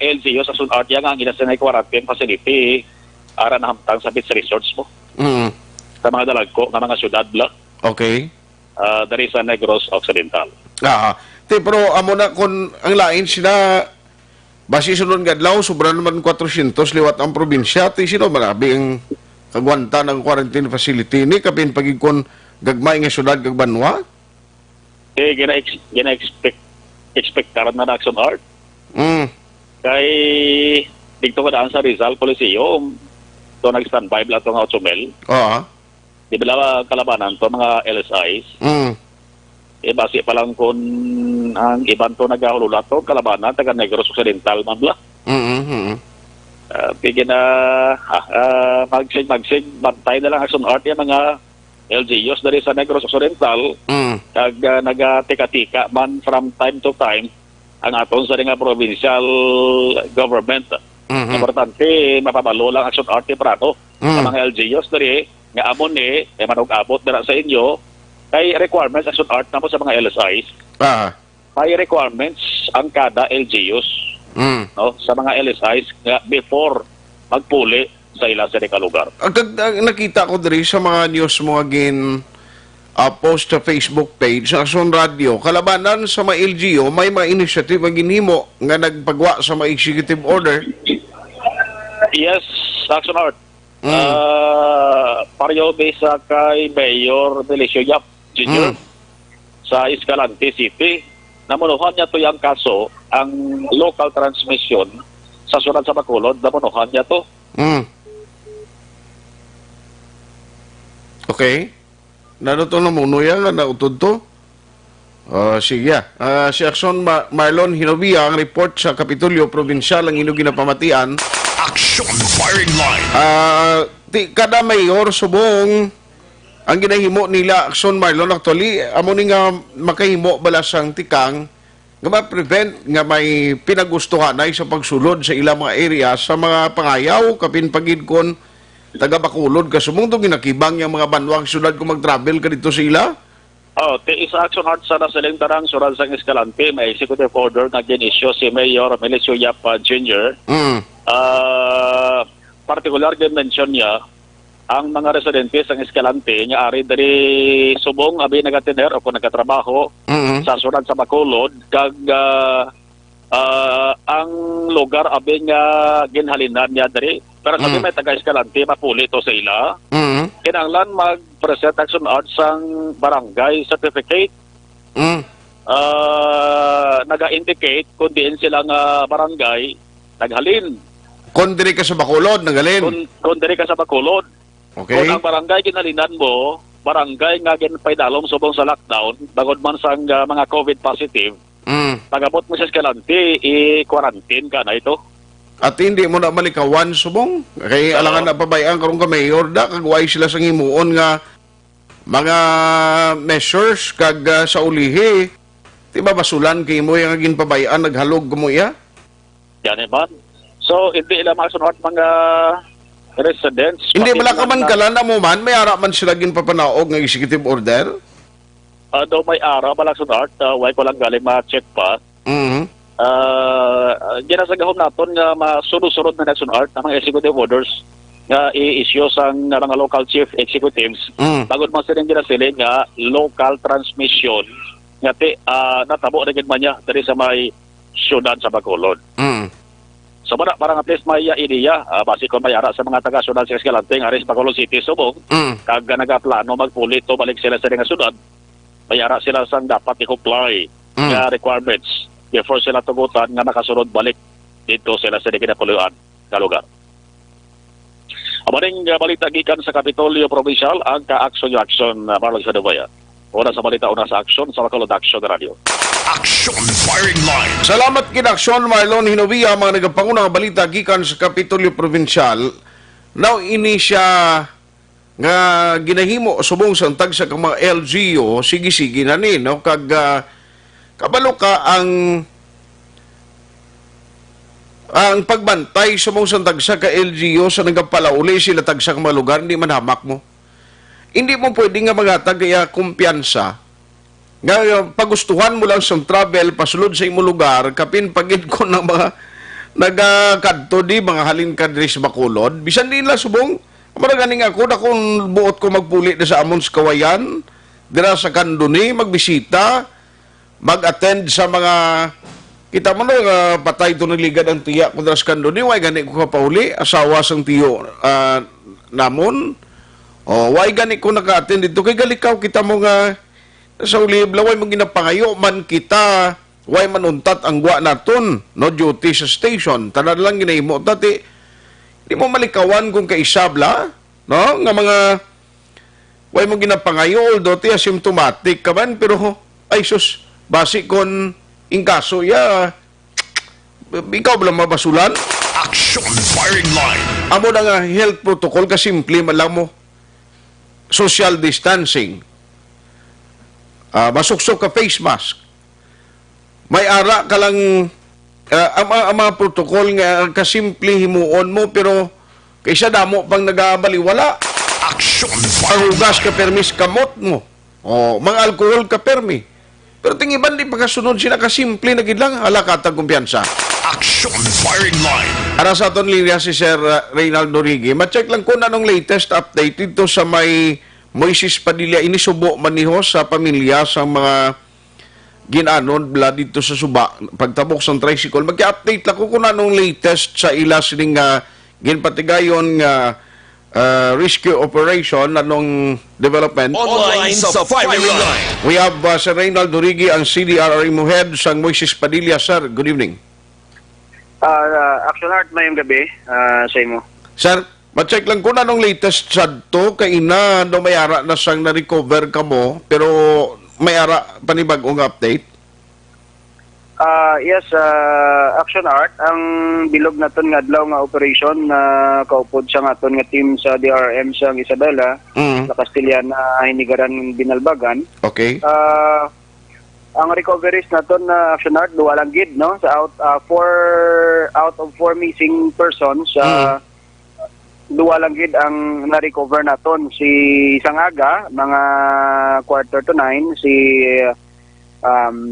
LGU sa sunart yan ang ginasanay quarantine facility ara na hamtang sa beach resorts mo. Sa mga dalagko ng mga syudad bla. Okay. Dari sa Negros Occidental. Pero amo na kung ang lain sila basi sunod gadlaw, sobra naman 400 liwat ang probinsya. Sino marabi ang kagwanta ng quarantine facility ni kapin pagikon gagmay nga syudad kag Banwa? Gina-expectaran na Action Art. Kay dito ko daan sa Rizal Coliseum, to nag-standby bla itong Automel. Di ba kalabanan to mga LSIs? Basi pa lang kung ang iban to nagahulula to, kalabanan, taga Negros Occidental man bla. Bigyan na magsig, bantay na lang Action Art yung mga LGUs dari sa Negros Occidental, kag nagatika-tika man from time to time, ang aton sa nga provincial government. Importante, mapabalo lang Action Art yung prato sa mga LGUs dari, nga amon manug-abot dira sa inyo, kay requirements Action Art na po sa mga LSIs. May requirements ang kada LGUs no, sa mga LSIs nga before magpuli sa ila sa lugar. Nakita ko diri sa mga news mo agin post sa Facebook page sa Action Radio, kalabanan sa mga LGU, may mga initiative ang ginhimo nga nagpagwa sa mga executive order. Yes, Action Art. Pareho sa kay Mayor Delicio Yap Jr. Sa Escalante City, namunuhan niya to yung kaso, ang local transmission sa sunod sa Bacolod, namunuhan niya to. Okay. Naruto na muna yan, nautod to. Sige. Si Action Marlon Hinovia, ang report sa Kapitolyo Provincial, ang inyong ginapamatian. Action Firing Line. Kada mayor subong ang ginahimo nila Action Marlon actually amo ni nga makahimo balasang tikang nga ma-prevent nga may pinagustuhan ay sa pagsulod sa ilang mga area sa mga pangayaw kapin pagid kon taga Bacolod ka subong to ginakibang yung mga banwang syudad kung mag-travel ka dito sa ila. Isa Action Art sa nasaling tarang surad sa Escalante, may executive order na gin-issue si Mayor Delicio Yap Jr. Particular mention niya ang mga residente sa Escalante nga ari dari subong abi nagatiner o kung nagatrabaho sa sunod sa Bacolod kag ang lugar abi nga ginhalinan niya dari pero sabi may taga Escalante mapuli to sa ila. Kinahanglan mag-present Action Art sang barangay certificate. Naga-indicate kung diin sila nga barangay naghalin. Kung diri ka sa Bacolod, nagalin. Kung diri ka sa Bacolod. Okay. Kung ang barangay ginalinan mo, barangay nga ginpaydalom subong sa lockdown, bagod man sang mga COVID positive, pagabot mo sa Escalante, i-quarantine ka na ito. At hindi mo na malikawan subong. Kaya alangan na pabayaan karong ka mayor da, kagway sila sa ngimuon nga mga measures kag sa ulihi. Diba basulan kay mo yung ginpabayaan, naghalog mo iya? Yan man. So, hindi ilang Action Art mga residents. Hindi bala ka man kalana mo man, may ara man sila ginpapanaog ng executive order? Daw may ara, bala Action Art, way ko lang galing ma-check pa. ginasagahom naton nga masunod-sunod na National Art ang mga executive orders nga i-issue sa mga local chief executives bagod man sila ginasiling nga local transmission nga natabo na gid man niya diri sa may syudad sa Bacolod. So parang at least may idea, base kung mayara sa mga taga-syudad sa Escalante, nga rin sa Bacolod City, Subong, kag nagaplano magpulit to balik sila sa nga syudad, mayara sila sa dapat i-comply nga requirements before sila tugutan nga nakasunod balik dito sila sa kinapuluan na lugar. Amaring balita gikan sa Kapitolyo Provincial ang ka-action Marlon Sadovaya. Una sa balita, una sa action sa Bacolod Action Radio. Action Firing Line. Salamat kinaksyon Marlon Hinovia, mga nagapangunang balita gikan sa Kapitolyo Provincial. Now ini siya nga ginahimo subong sa tagsa ka mga LGU, sige-sige na ni, no? Kag kabalo ka ang pagbantay sa mga tagsa ka LGU sa nagapalauli sila tagsa ka mga lugar, hindi man hamak mo. Hindi mo pwede nga maghatag kaya kumpiyansa nga pagustuhan mo lang sa travel pasulod sa imo lugar kapin pagid ko ng mga nagakadto di mga halin kadri sa Bacolod bisan nila subong maraganing ako na kung buot ko magpuli sa amon sa Kawayan dira sa Kanduni magbisita mag-attend sa mga kita mo na patay to naligad ang tiya ko dira sa Kanduni way gani ko kapauli asawa sang tiyo namon way gani ko naka-attend dito kay galikaw kita mo nga sa ulibla, way mong ginapangayo man kita, way manuntat ang gwa naton, no duty sa station. Tanan lang ginahimo dati. Di mo malikawan kung kaisabla, no? Nga mga way mong ginapangayo, doti asymptomatic ka man, pero ay sus, basi kon ingkaso ya, ikaw ba lang mabasulan? Action Firing Line. Amo na nga health protocol kasimple man lang mo. Social distancing. Masuksok ka face mask. May ara ka lang ang mga protocol nga kasimple himuon mo pero kaysa damo pang nagabaliwala. Action Panghugas ka permis kamot mo. Mga alcohol ka permi. Pero tingiban di pagkasunod sila kasimple na gid lang halakatag kumpiyansa. Action Firing Line. Para sa aton linya si Sir Reynaldo Rigi, ma-check lang kung anong latest update dito sa may Moises Padilla, inisubo maniho sa pamilya sa mga ginanon bla dito sa Suba. Pagtabok sa tricycle, mag-update lang kung anong latest sa ila sining ginpatigayon nga rescue operation, anong development. Online sa Firing Line. We have Sir Reynaldo Rigi, ang CDRRMO head sa Moises Padilla. Sir, good evening. Action Art, mayong gabi sa imo. Sir, ma-check lang kung anong latest sad to kay ina do mayara na sang na-recover ka mo pero mayara panibagong update. Yes, Action Art, ang bilog naton nga adlaw nga operation na kaupod sa aton nga team sa DRM sa Isabela sa Castilian na hinigaran Binalbagan. Okay. Ang recoveries naton na Action Art duwa lang gid no sa out of 4 missing persons duwa lang gid ang na-recover naton si Sangaga mga 8:45 si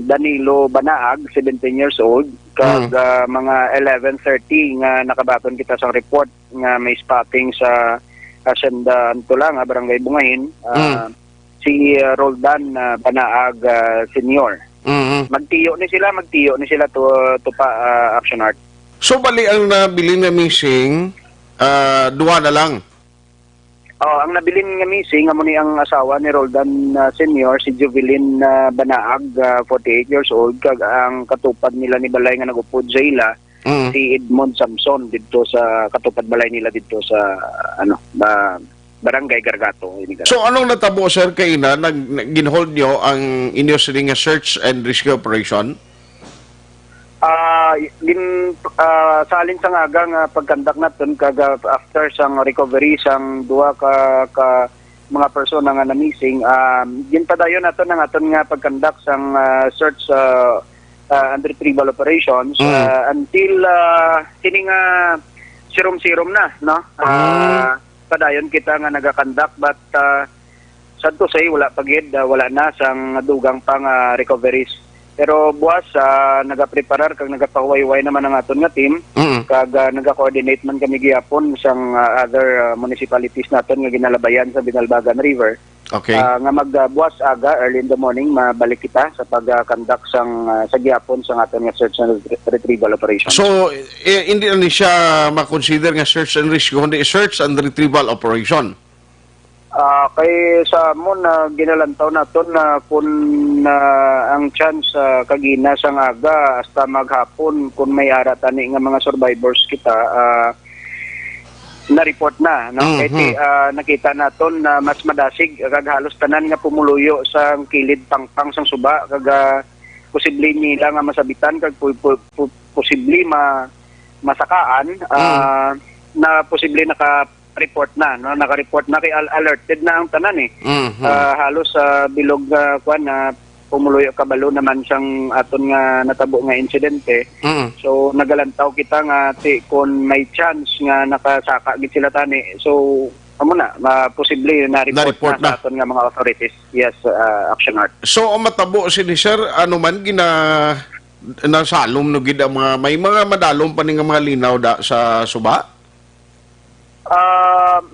Danilo Banaag 17 years old kag mga 11:30 nga nakabaton kita sa report nga may spotting sa Hacienda Antulang Barangay Bungahin si Roldan Banaag Senior. Magtiyo ni sila to pa Action Art. So bali ang nabili na missing duwa na lang. Ang nabilin nga missing amo ni ang asawa ni Roldan Senior si Jovelyn Banaag 48 years old kag ang katupad nila ni balay nga nagupod sa ila si Edmond Samson dito sa katupad balay nila dito sa Barangay Gargato. So anong natabo sir kay ina ginhold nyo ang inyo sining search and rescue operation? Salin sa nga pagkandak natin kag after sang recovery sang duwa ka mga persona nga na missing ginpadayon naton ang aton nga pagkandak sang search and retrieval operations until kini nga sirom-sirom na no padayon kita nga nagakandak but sad to say wala pagid wala na sang dugang pang recoveries Pero buwas nagapreparar kag nagapahuwayway naman ang aton nga team kag naga-coordinate man kami gihapon sang other municipalities naton nga ginalabayan sa Binalbagan River. Okay. Nga magbuwas aga early in the morning mabalik kita sa pag-conduct sang sa gihapon sang aton nga search and retrieval operation. So hindi na ni siya ma-consider nga search and rescue, kundi search and retrieval operation. Kay sa mo na ginalantaw naton na kung ang chance kagina sang aga hasta maghapon kung may ara tani nga mga survivors kita na-report na no kay nakita naton na mas madasig kag halos tanan nga pumuluyo sa kilid pangpang sang suba kag posible nila nga masabitan kag posible masakaan na posible naka-report na no naka-report na kay alerted na ang tanan halos bilog kwan na pumuloy kabalo naman siyang aton nga natabo nga insidente. So nagalantaw kita nga kung may chance nga nakasaka gid sila tani. So amo na posible na report na sa aton nga mga authorities. Yes, Action Art. So ang matabo sini sir ano man nasalom no gid ang mga may mga madalom pa ning mga linaw sa suba?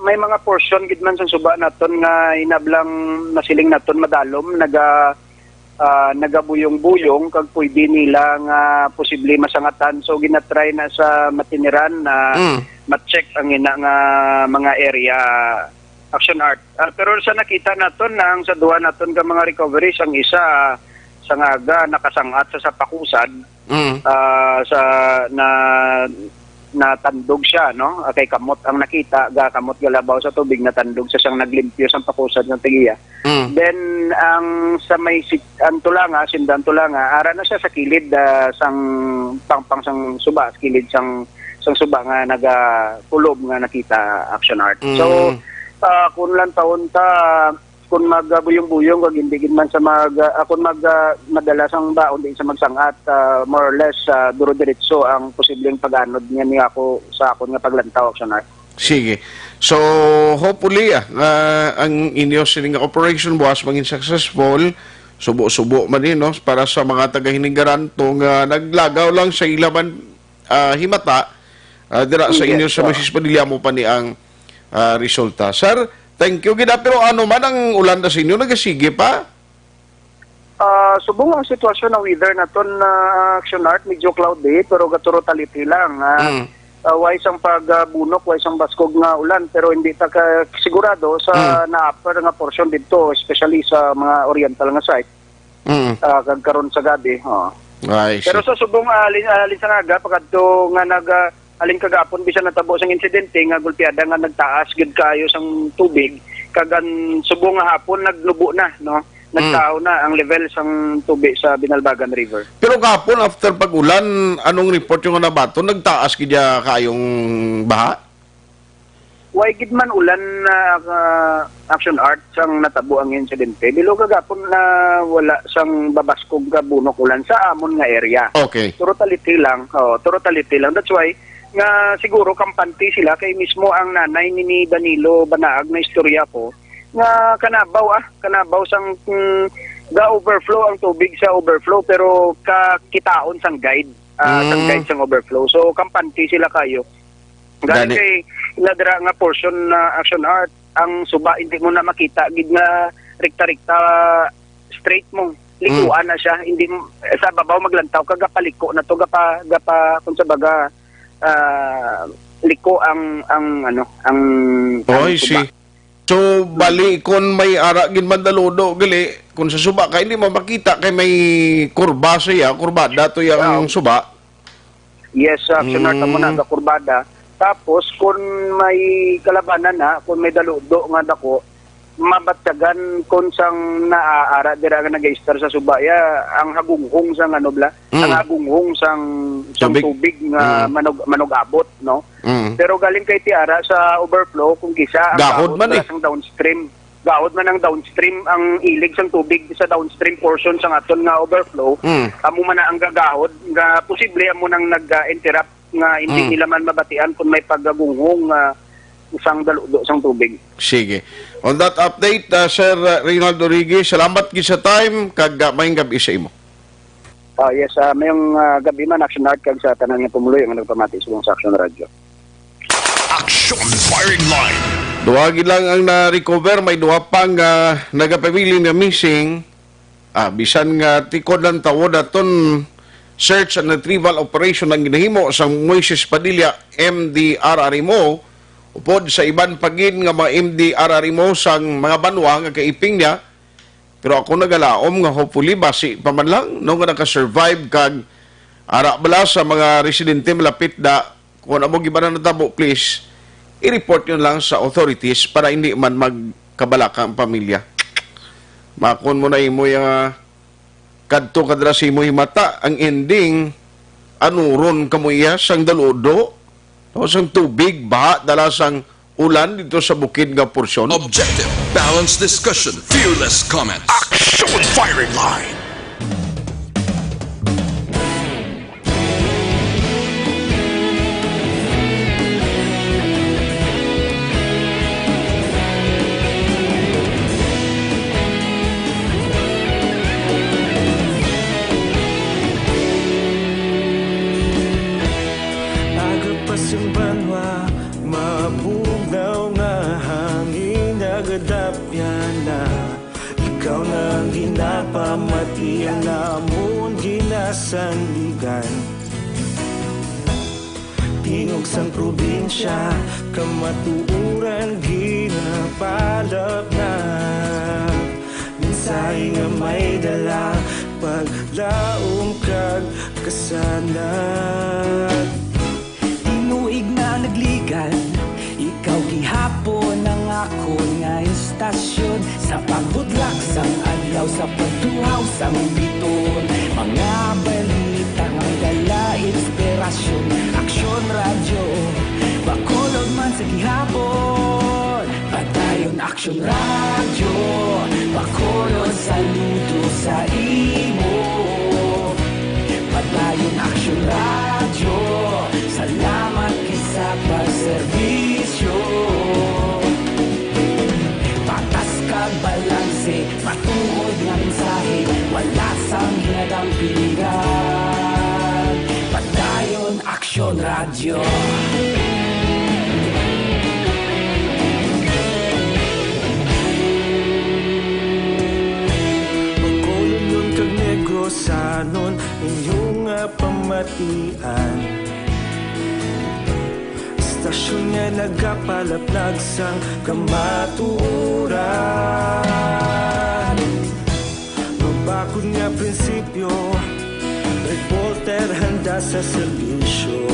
May mga portion gid man sa suba naton nga inablang nasiling naton madalom nagabuyong-buyong kag pwede nila nga posible masangatan. So ginatry na sa matiniran na ma-check ang ina nga mga area Action Art. Pero sa nakita naton na ang sa duha naton ka mga recoveries ang isa sa ngaga nakasangat sa sapakusad sa natandog siya no kay kamot ang nakita kamot galabaw sa tubig natandog sa siyang naglimpyo sa pakusad ng tigiya. Then ang sa may sindan tulanga ara na siya sa kilid sang pangpang sang suba kilid sang suba nga nagakulob nga nakita Action Art. So kun lang taon ta kung magbuyong-buyong kag hindi gid man sa kung madala sang baon din sa magsangat more or less duro diretso ang posibleng pag-anod niya ako sa akon nga paglantaw Action Art. Sige. So hopefully ang inyo sining operation buwas maging successful. Subo-subo man din no para sa mga taga-Hinigaran tong naglagaw lang sa ilaban himata dira sa inyo sa Mrs. Padilla mo pa ni ang resulta. Sir, thank you gid pero ano man ang ulan sa inyo nagasige pa? Subong ang sitwasyon ng weather naton Action Art medyo cloudy pero gaturo taliti lang. Wais ang pagbunok, wais ang baskog nga ulan pero hindi ta sigurado sa na-upper nga portion dito especially sa mga oriental nga site. Kag karon sa gabi. Pero sa subong alin sa naga pagadto nga alin kagapon bisan natabo sang insidente nga gulpiada nga nagtaas gid kayo sang tubig kag subong nga hapon naglubo na no nagtao na ang level sang tubig sa Binalbagan River. Pero kahapon after pag-ulan anong report yung nabato nagtaas gid kayong baha? Way gid man ulan Action Art sang natabo ang insidente bilog kagapon na wala sang babaskog nga bunok ulan sa amon nga area. Okay. Turo taliti lang. That's why nga siguro kampante sila kay mismo ang nanay ni Danilo Banaag na istorya ko nga kanabaw sang overflow ang tubig sa overflow pero kakitaon sang guide sang overflow so kampante sila kayo gani kay iladra nga portion na Action Art ang suba hindi mo na makita gid nga rekta straight mo likuan na siya hindi sa babaw maglantaw kagapaliko na to gapa kung sa baga liko ang suba. So bali kon may ara gid mandaludo gali kun sa suba kay hindi mo makita kay may kurba siya kurbada to yang suba. Yes, Action Art mo na kurbada. Tapos kung may kalabanan na kung may daludo nga dako mabatyagan kung sang naaara dira nga nag-star sa subaya ang hagunghong sang ang hagunghong sang tubig nga manugabot no. Pero galing kay tiara sa overflow kung kisa ang gahod man sang downstream gahod man ang downstream ang ilig sang tubig sa downstream portion sang aton nga overflow amo man ang gagahod nga posible amo nang nag-interrupt nga hindi nila man mabatian kung may paggagunghong isang daludo sang tubig. Sige. On that update, Sir Reynaldo Rigi, salamat gid sa time kag mayong gabi sa imo. Yes, mayong gabi man action art kag sa tanan nga pumuloy nga nagpamati subong sa Action Radio. Action firing line. Duwagi lang ang na-recover, may duwa pang nagapabiling na missing. Bisan nga tikod ng tawod aton search and retrieval operation ang ginahimo sa Moises Padilla MDRRMO upod sa iban pagin nga mga MDRRMO sang mga banwa nga kaiping niya. Pero ako nagalaom nga hopefully basi pa man lang no nga naka-survive kag ara bala sa mga residente malapit da kung amo gibanan na tabo, please i-report nyo lang sa authorities para hindi man magkabalaka ang pamilya. Makon mo na imo yung kadto kadra si imo himata ang ending anuron kamuya sang daludo o sang tubig baha dala sang ulan dito sa bukid nga porsyon. Objective, balanced discussion, fearless comments. Action firing line. Ikaw na ginapamati ang namon ginasandigan. Tinog sang probinsya kamatuuran ginapalap na. Minsay nga may dala paglaom kag kasanag. Tinuig na nagligan, ikaw gihapon ang ako nga istasyon. Sa pagbudlak sang adlaw, sa pagtuhaw sang biton. Mga balita nga dala inspirasyon. Action Radio, bakolod man sa gihapon. Patayon Action Radio, bakolod saludo sa imo. Patayon Action Radio, salamat kisa pagserbisyo. Patas kag balanse, matuod nga mensahe, wala sang hinadang piligan. Patayon Action Radio. Magkulon nun kag negosanon, inyong pamatian. Stasyon nga nagapalaplag sang kamatuuran. Mabakod nga prinsipyo, reporter handa sa serbisyo.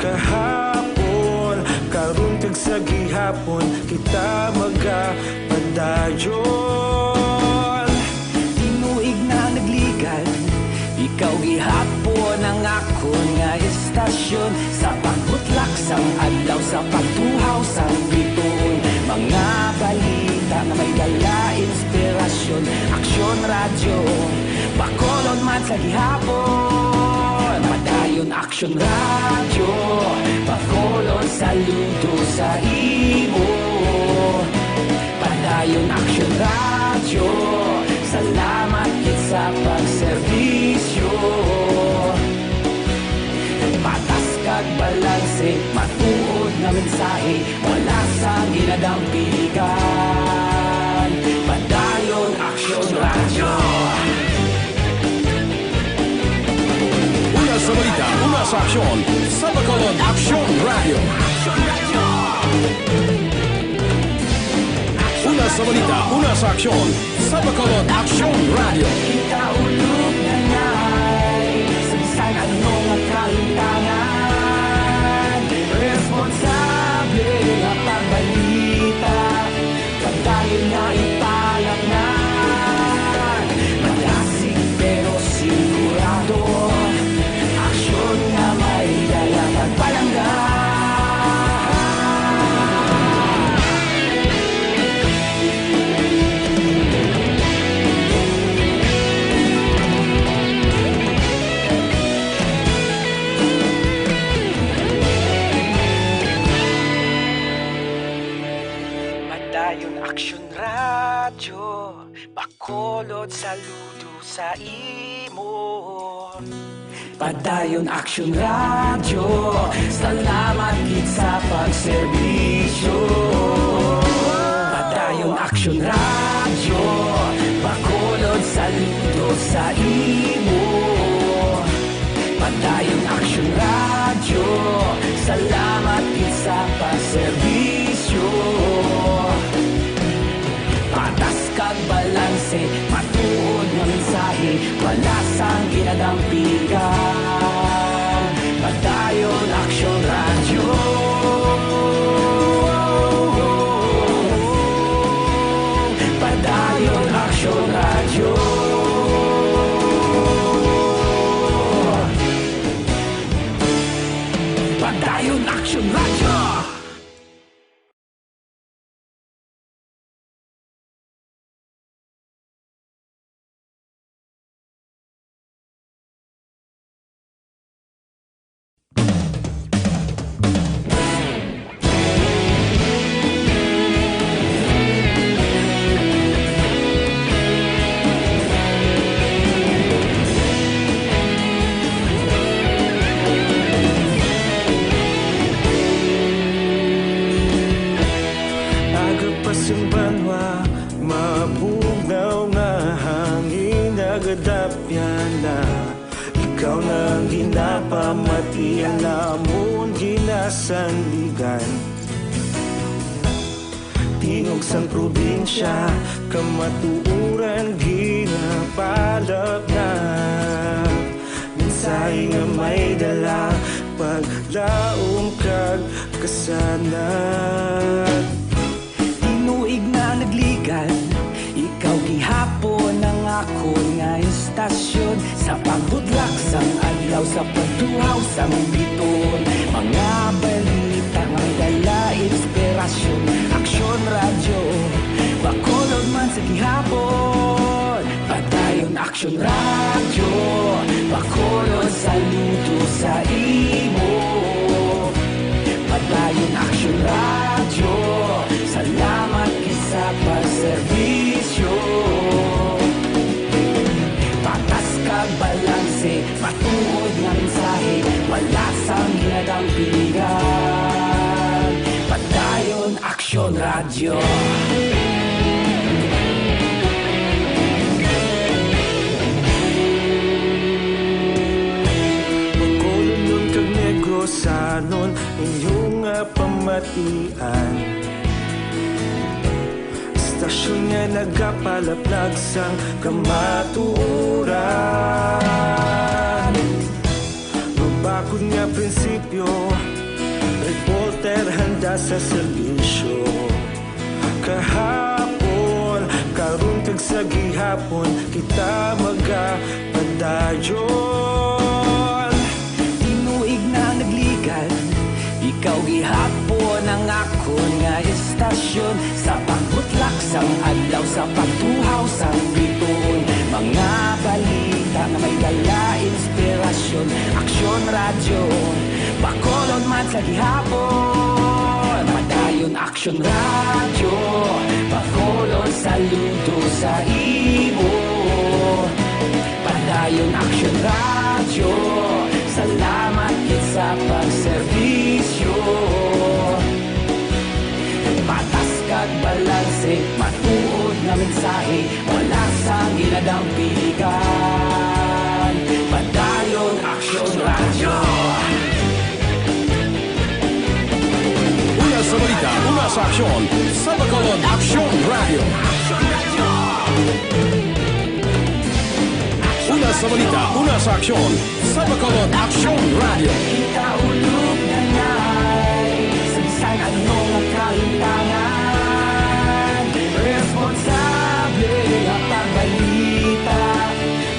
Kahapon, karon kag sa gihapon, kita magapadayon. Tinuig na nagligan, ikaw gihapon ang ako nga istasyon. Sa pagbutlak sang adlaw, sa pagtuhaw sang biton. Mga balita nga may dala inspirasyon. Action Radio, bakolod man sa gihapon. Padayon Action Radio, bakolod saludo sa imo. Padayon Action Radio, salamat kit sa pagserbisyo. Patas kag balanse, matuod na mensahe, wala sang ginadang piligan. Padayon Action Radio. Una sa balita, una sa aksyon, sa Bacolod Action Radio. Una sa balita, una sa aksyon, sa Bacolod Action Radio. Ikaulog na ngay, sa bisan anong kalintangan. Responsable nga pagbalita, pagdayon na italak na. Malasig pero sigurado, aksyon na may dalang pagpalanggan. Bacolod saludo sa imo. Padayon Action Radio, salamat gid sa pagserbisyo. Padayon Action Radio, Bacolod saludo sa imo. Padayon Action Radio, salamat gid sa pagserbisyo. Patas kag balanse, matuod nga mensahe, wala sang ginadampigan. Padayon Action Radio. Padayon Action Radio. Padayon Action Radio. Ikaw nang ginapamatian namon ginasanligan. Tingog sang probinsya, kamatuuran ginapalap na. Minsay nga may dala, paglaom kag kasanat. Tinuig na nagligan, ikaw gihapon ang ako nga istasyon. Sa pagbudlak sang adlaw, sa pagtuhaw sang biton. Mga balita nga dala inspirasyon. Action Radio, Bacolod man sa gihapon. Padayon Action Radio, Bacolod saludo sa imo. Padayon Action Radio, salamat sa pagserbisyo. Patas kag balanse, matuod nga mensahe, wala sang ginadampigan. Padayon Action Radio. Bacolod nun kag Negrosanon, inyong pamatian. Stasyon nga nagapalaplag sang kamatuuran. Mabakod nga prinsipyo, reporter handa sa serbisyo. Kahapon, karon kag sa gihapon, kita magapadayon. Tinuig na nagligan, ikaw gihapon ang ako nga istasyon. Sa pagbutlak sang adlaw, sa pagtuhaw sang biton. Mga balita na may dala inspirasyon. Action Radio, Bacolod man sa gihapon. Padayon Action Radio, Bacolod saludo sa imo. Padayon Action Radio, salamat gid sa pagserbisyo. Patas kag balanse, matuod nga mensahe, wala sang ginadampigan. Padayon Action Radio. Una sa balita, una sa aksyon, sa Bacolod Action Radio. Una sa balita, una sa aksyon, sa Bacolod Action Radio. Ikaulog na na'y sagsay anong ang kalintangan. Responsable ang pagbalita,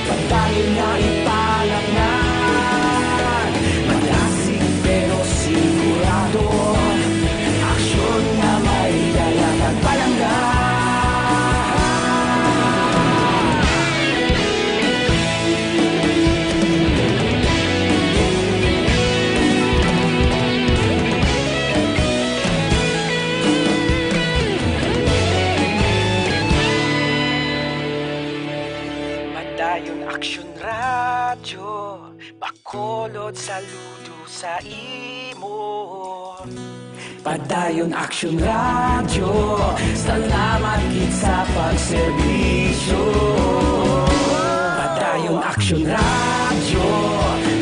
pagdayon na ipalangan. Malasig pero sigurado, aksyon na may dalang at palanggan. Padayon Aksyon Radyo, Bacolod saludo sa imo. Padayon Aksyon Radyo, salamat gid sa pagserbisyo. Padayon Aksyon Radyo,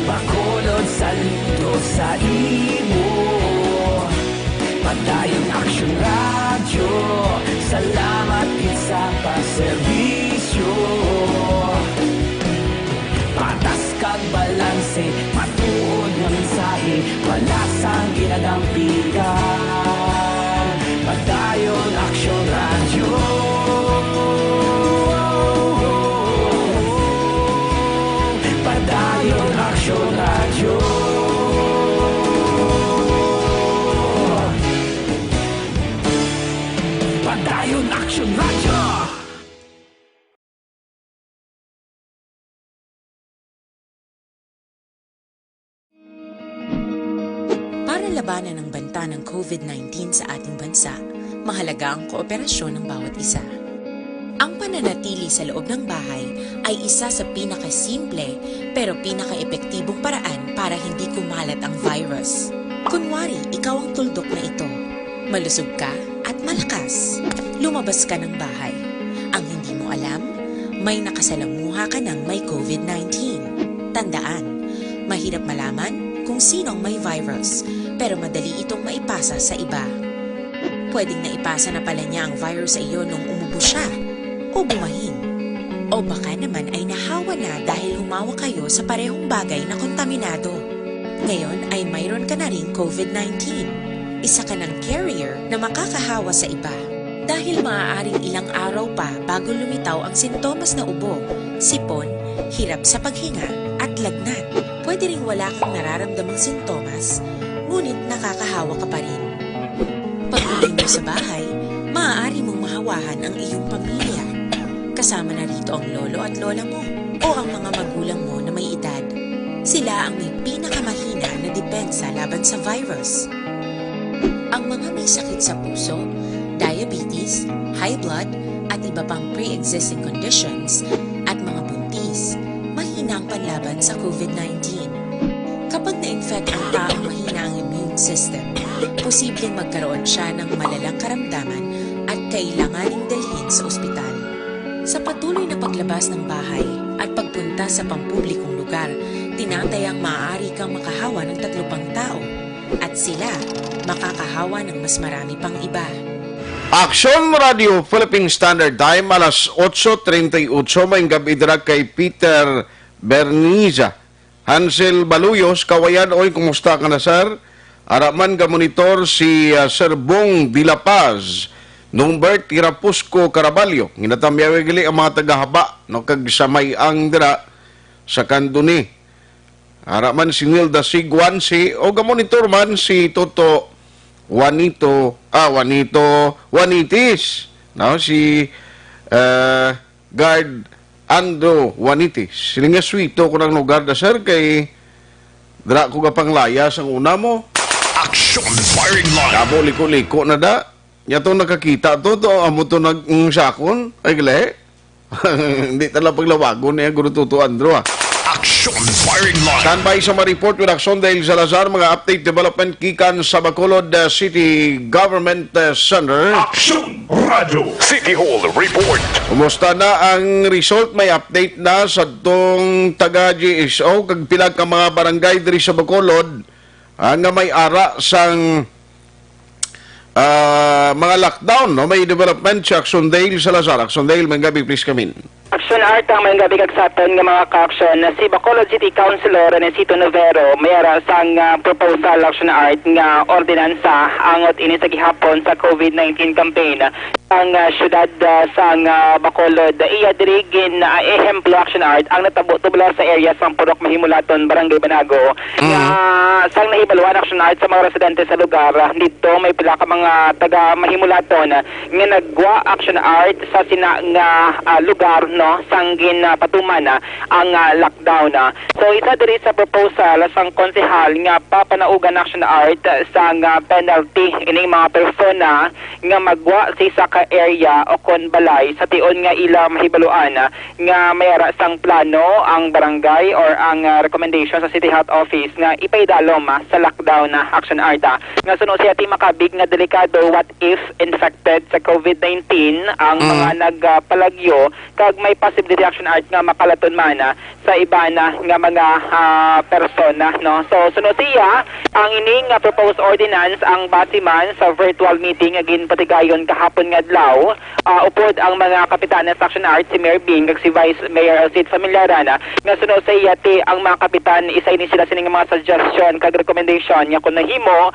Bacolod saludo sa imo. Padayon Aksyon Radyo, salamat gid sa pagserbisyo. Patas kag balanse, matuod nga mensahe, wala sang ginadampigan. Padayon Aksyon Radyo. Padayon Aksyon Radyo. Padayon Aksyon Radyo. Para labanan ang banta ng COVID-19 sa ating bansa, mahalaga ang kooperasyon ng bawat isa. Ang pananatili sa loob ng bahay ay isa sa pinakasimple pero pinaka-epektibong paraan para hindi kumalat ang virus. Kunwari, ikaw ang tuldok na ito. Malusog ka at malakas. Lumabas ka ng bahay. Ang hindi mo alam, may nakasalamuha ka ng may COVID-19. Tandaan, mahirap malaman kung sinong may virus, pero madali itong maipasa sa iba. Pwedeng naipasa na pala niya ang virus sa iyo nung umubo siya, o bumahin. O baka naman ay nahawa na dahil humawa kayo sa parehong bagay na kontaminado. Ngayon ay mayroon ka na ring COVID-19. Isa ka ng carrier na makakahawa sa iba. Dahil maaaring ilang araw pa bago lumitaw ang sintomas na ubo, sipon, hirap sa paghinga at lagnat. Pwede ring wala kang nararamdamang sintomas, ngunit nakakahawa ka pa rin. Pag-uwi mo sa bahay, maaari mong mahawahan ang iyong pamilya. Kasama na rito ang lolo at lola mo o ang mga magulang mo na may edad. Sila ang may pinakamahina na depensa laban sa virus. Ang mga may sakit sa puso, diabetes, high blood, at iba pang pre-existing conditions, at mga buntis, mahina ang panlaban sa COVID-19. Kapag na-infect ang taong mahina ang immune system, posibleng magkaroon siya ng malalang karamdaman at kailanganing dalhin sa ospital. Sa patuloy na paglabas ng bahay at pagpunta sa pampublikong lugar, tinatayang maaari kang makahawa ng 3 pang tao at sila makakahawa ng mas marami pang iba. Aksyon Radio Philippine Standard Time, alas 8:38. May gabi dira kay Peter Berniza. Hansel Baluyos, kawayan, oy, kumusta ka na, sir? Araman ka monitor si Sir Bong Dilapaz, Numbert Irapusco Caraballo. Ginatambyawe gali ang mga tagahaba, no, kag samayang dira sa Kanduni. Araman si Nilda Sigwansi, o gamonitor man si Toto Juanitis. No, si Guard Andro Juanitis. Silinga swito ko ng lugar na, sir, kay dra ko ka panglayas ang una mo. Action firing line. Kabo liko-liko na da. Yato nakakita to amo to nagsakon. Ay gali. Hindi tala paglawagon niya Guru Tuto Andro. Action firing line. Standby sa ma-report with Action dahil Salazar, mga update development kikan sa Bacolod City Government Center. Action Radio City Hall report. Kumusta na ang result? May update na sa tong taga GSO kag pilag ka mga barangay diri sa Bacolod nga may ara sang mga lockdown, no? May development si Action Dale Salazar. Action Dale, may gabi, please come in. Action Art ang may gabi kagsaton ng mga ka-action na si Bacolod City Councilor Renesito Novero may sang proposal Action Art nga ordinansa angot ini sa gihapon sa COVID-19 campaign ang syudad sang Bacolod. Iya dirigin ehemplo Action Art ang natabo tubular sa area sang Purok Mahimulaton, Barangay Banago. Sang nahibaluan Action Art sa mga residente sa lugar. Dito may pila ka mga taga Mahimulaton nga nagwa Action Art sa sina nga lugar, no, no sang ginpatuman ang lockdown. So isa diri sa proposal sang konsehal nga papanaugan action art sang penalty ining mga persona nga magwa sa isa ka area o kon balay sa tion nga ila mahibaluan nga mayara sang plano ang barangay or ang recommendation sa City Health Office nga ipaidalom sa lockdown action art. Nga suno siya ti makabig nga delikado what if infected sa COVID-19 ang mga nagpalagyo kag may possibility action art nga makalaton man sa iba na nga mga persona, no. So sunod siya ang ining proposed ordinance ang basiman sa virtual meeting nga ginpatigayon kahapon nga adlaw. Upod ang mga kapitan sa action art si Mayor Bing kag si Vice Mayor Sid Familiaran nga sunod sa iya ti ang mga kapitan isay ni sila sining mga suggestion kag recommendation nga kun nahimo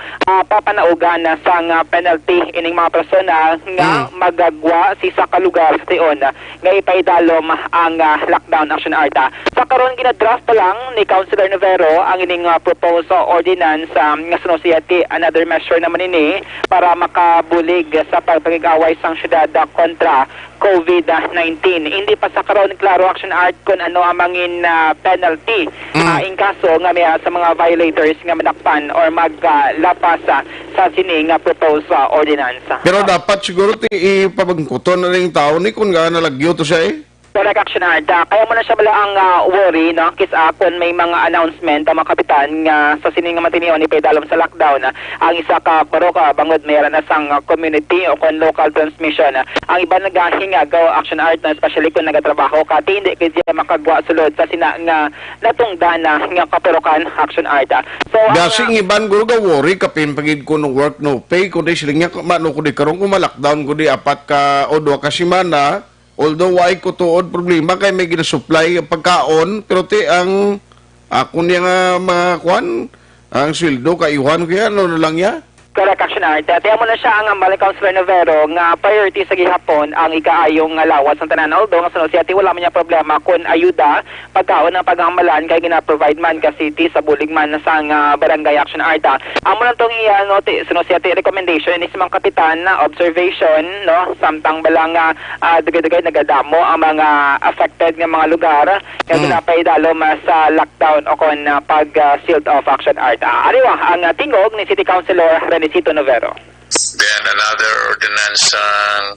papanaugan sang penalty ining mga persona nga magagwa sa isa ka lugar sa tion nga ipaidalom ang lockdown action art. Sa karon ginadraft pa lang ni Councilor Novero ang ining proposed ordinance nga sunod siya ti another measure naman ini para makabulig sa pagpagigaway sang syudad kontra COVID-19. Hindi pa sa karon klaro action art kung ano ang mangin penalty in kaso nga may sa mga violators nga manakpan or maglapas sa sining proposed ordinance. Pero dapat siguro ipabangkuton na rin tao ni kung nga nalagyo to siya Correct action art. Kaya mo na siya bala ang worry, no? Kisa kung may mga announcement ang mga kapitan nga sa sining nga matinion ipaidalom sa lockdown ang isa ka paroka bangod mayroon na sang community o kung local transmission. Ang iba nagahinga gawa action art na especially kung nagatrabaho ka hindi kaya makagwa sulod sa sina nga natungdana nga kaperokan action art. So gasing iban guro ga worry kapin pagid ko no work no pay kundi sila nga mano kundi karon ko ma-lockdown kundi apat ka o 2 ka semana. Although why ko tuod problema kay may ginasupply pagkaon pero ti ang ako niya nga mga kwan ang sweldo kay Iwan kaya ano na lang ya. Correct action art. Tiyan mo na siya ang Balik Councilor Novero nga priority sa gihapon ang ikaayong lawas ng tanan. Although nga sunod siya wala man niya problema kung ayuda pagkaon ng paghamalan kay gina-provide man ka city sa bulig man sa barangay action art. Amo lang tong no sunod siya recommendation is mga kapitan na observation no samtang balang dagay nagadamo ang mga affected nga mga lugar nga ginapaidalom sa lockdown o kon pag sealed off action art. Ariwa ang tingog ni City Councilor Renisito Novero. Then another ordinance ang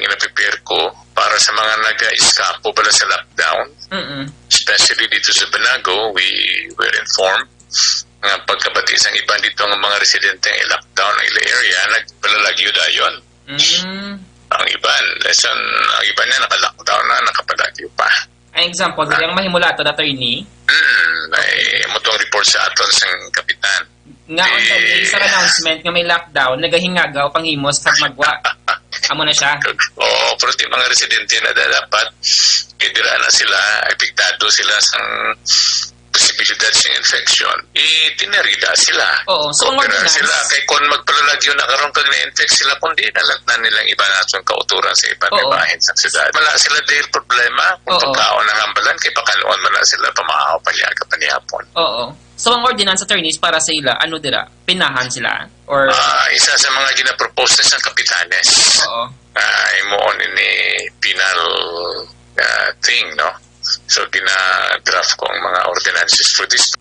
ginapipir ko para sa mga nag-eskapo pala sa lockdown. Especially dito sa Banago, we were informed nga pagkabatis ang iban dito ng mga residente ng lockdown ng area, nagpalalagyo dayon. Ang iban niya naka-lockdown na, nakapadagyo pa. Ang example, yung mahimula ito na attorney? May mutong report sa aton sa kapitan. Nga on the day sa announcement nga may lockdown, nagahingagaw panghimos kag magwa. Amo na siya. Oo, pero di mga residente na dapat idira na sila, apektado sila sa posibilidad sa infection. Itinarida sila. Oo, so sila kay kung magpalalagyo na karon kag na-infect sila kundi nalatnan nilang iba natong kauturan sa ibang bahin sa siyudad. Wala sila dahil problema kung pagkaon ng hambalan kay pakaluan wala sila pamaaw palyaga panihapon. Oo. So ang ordinance attorneys para sa ila, ano dira? Pinahan sila? Or isa sa mga ginapropose na sa kapitanes. Oo. Imoon ni penal thing, no? So gina-draft ko ang mga ordinances for this.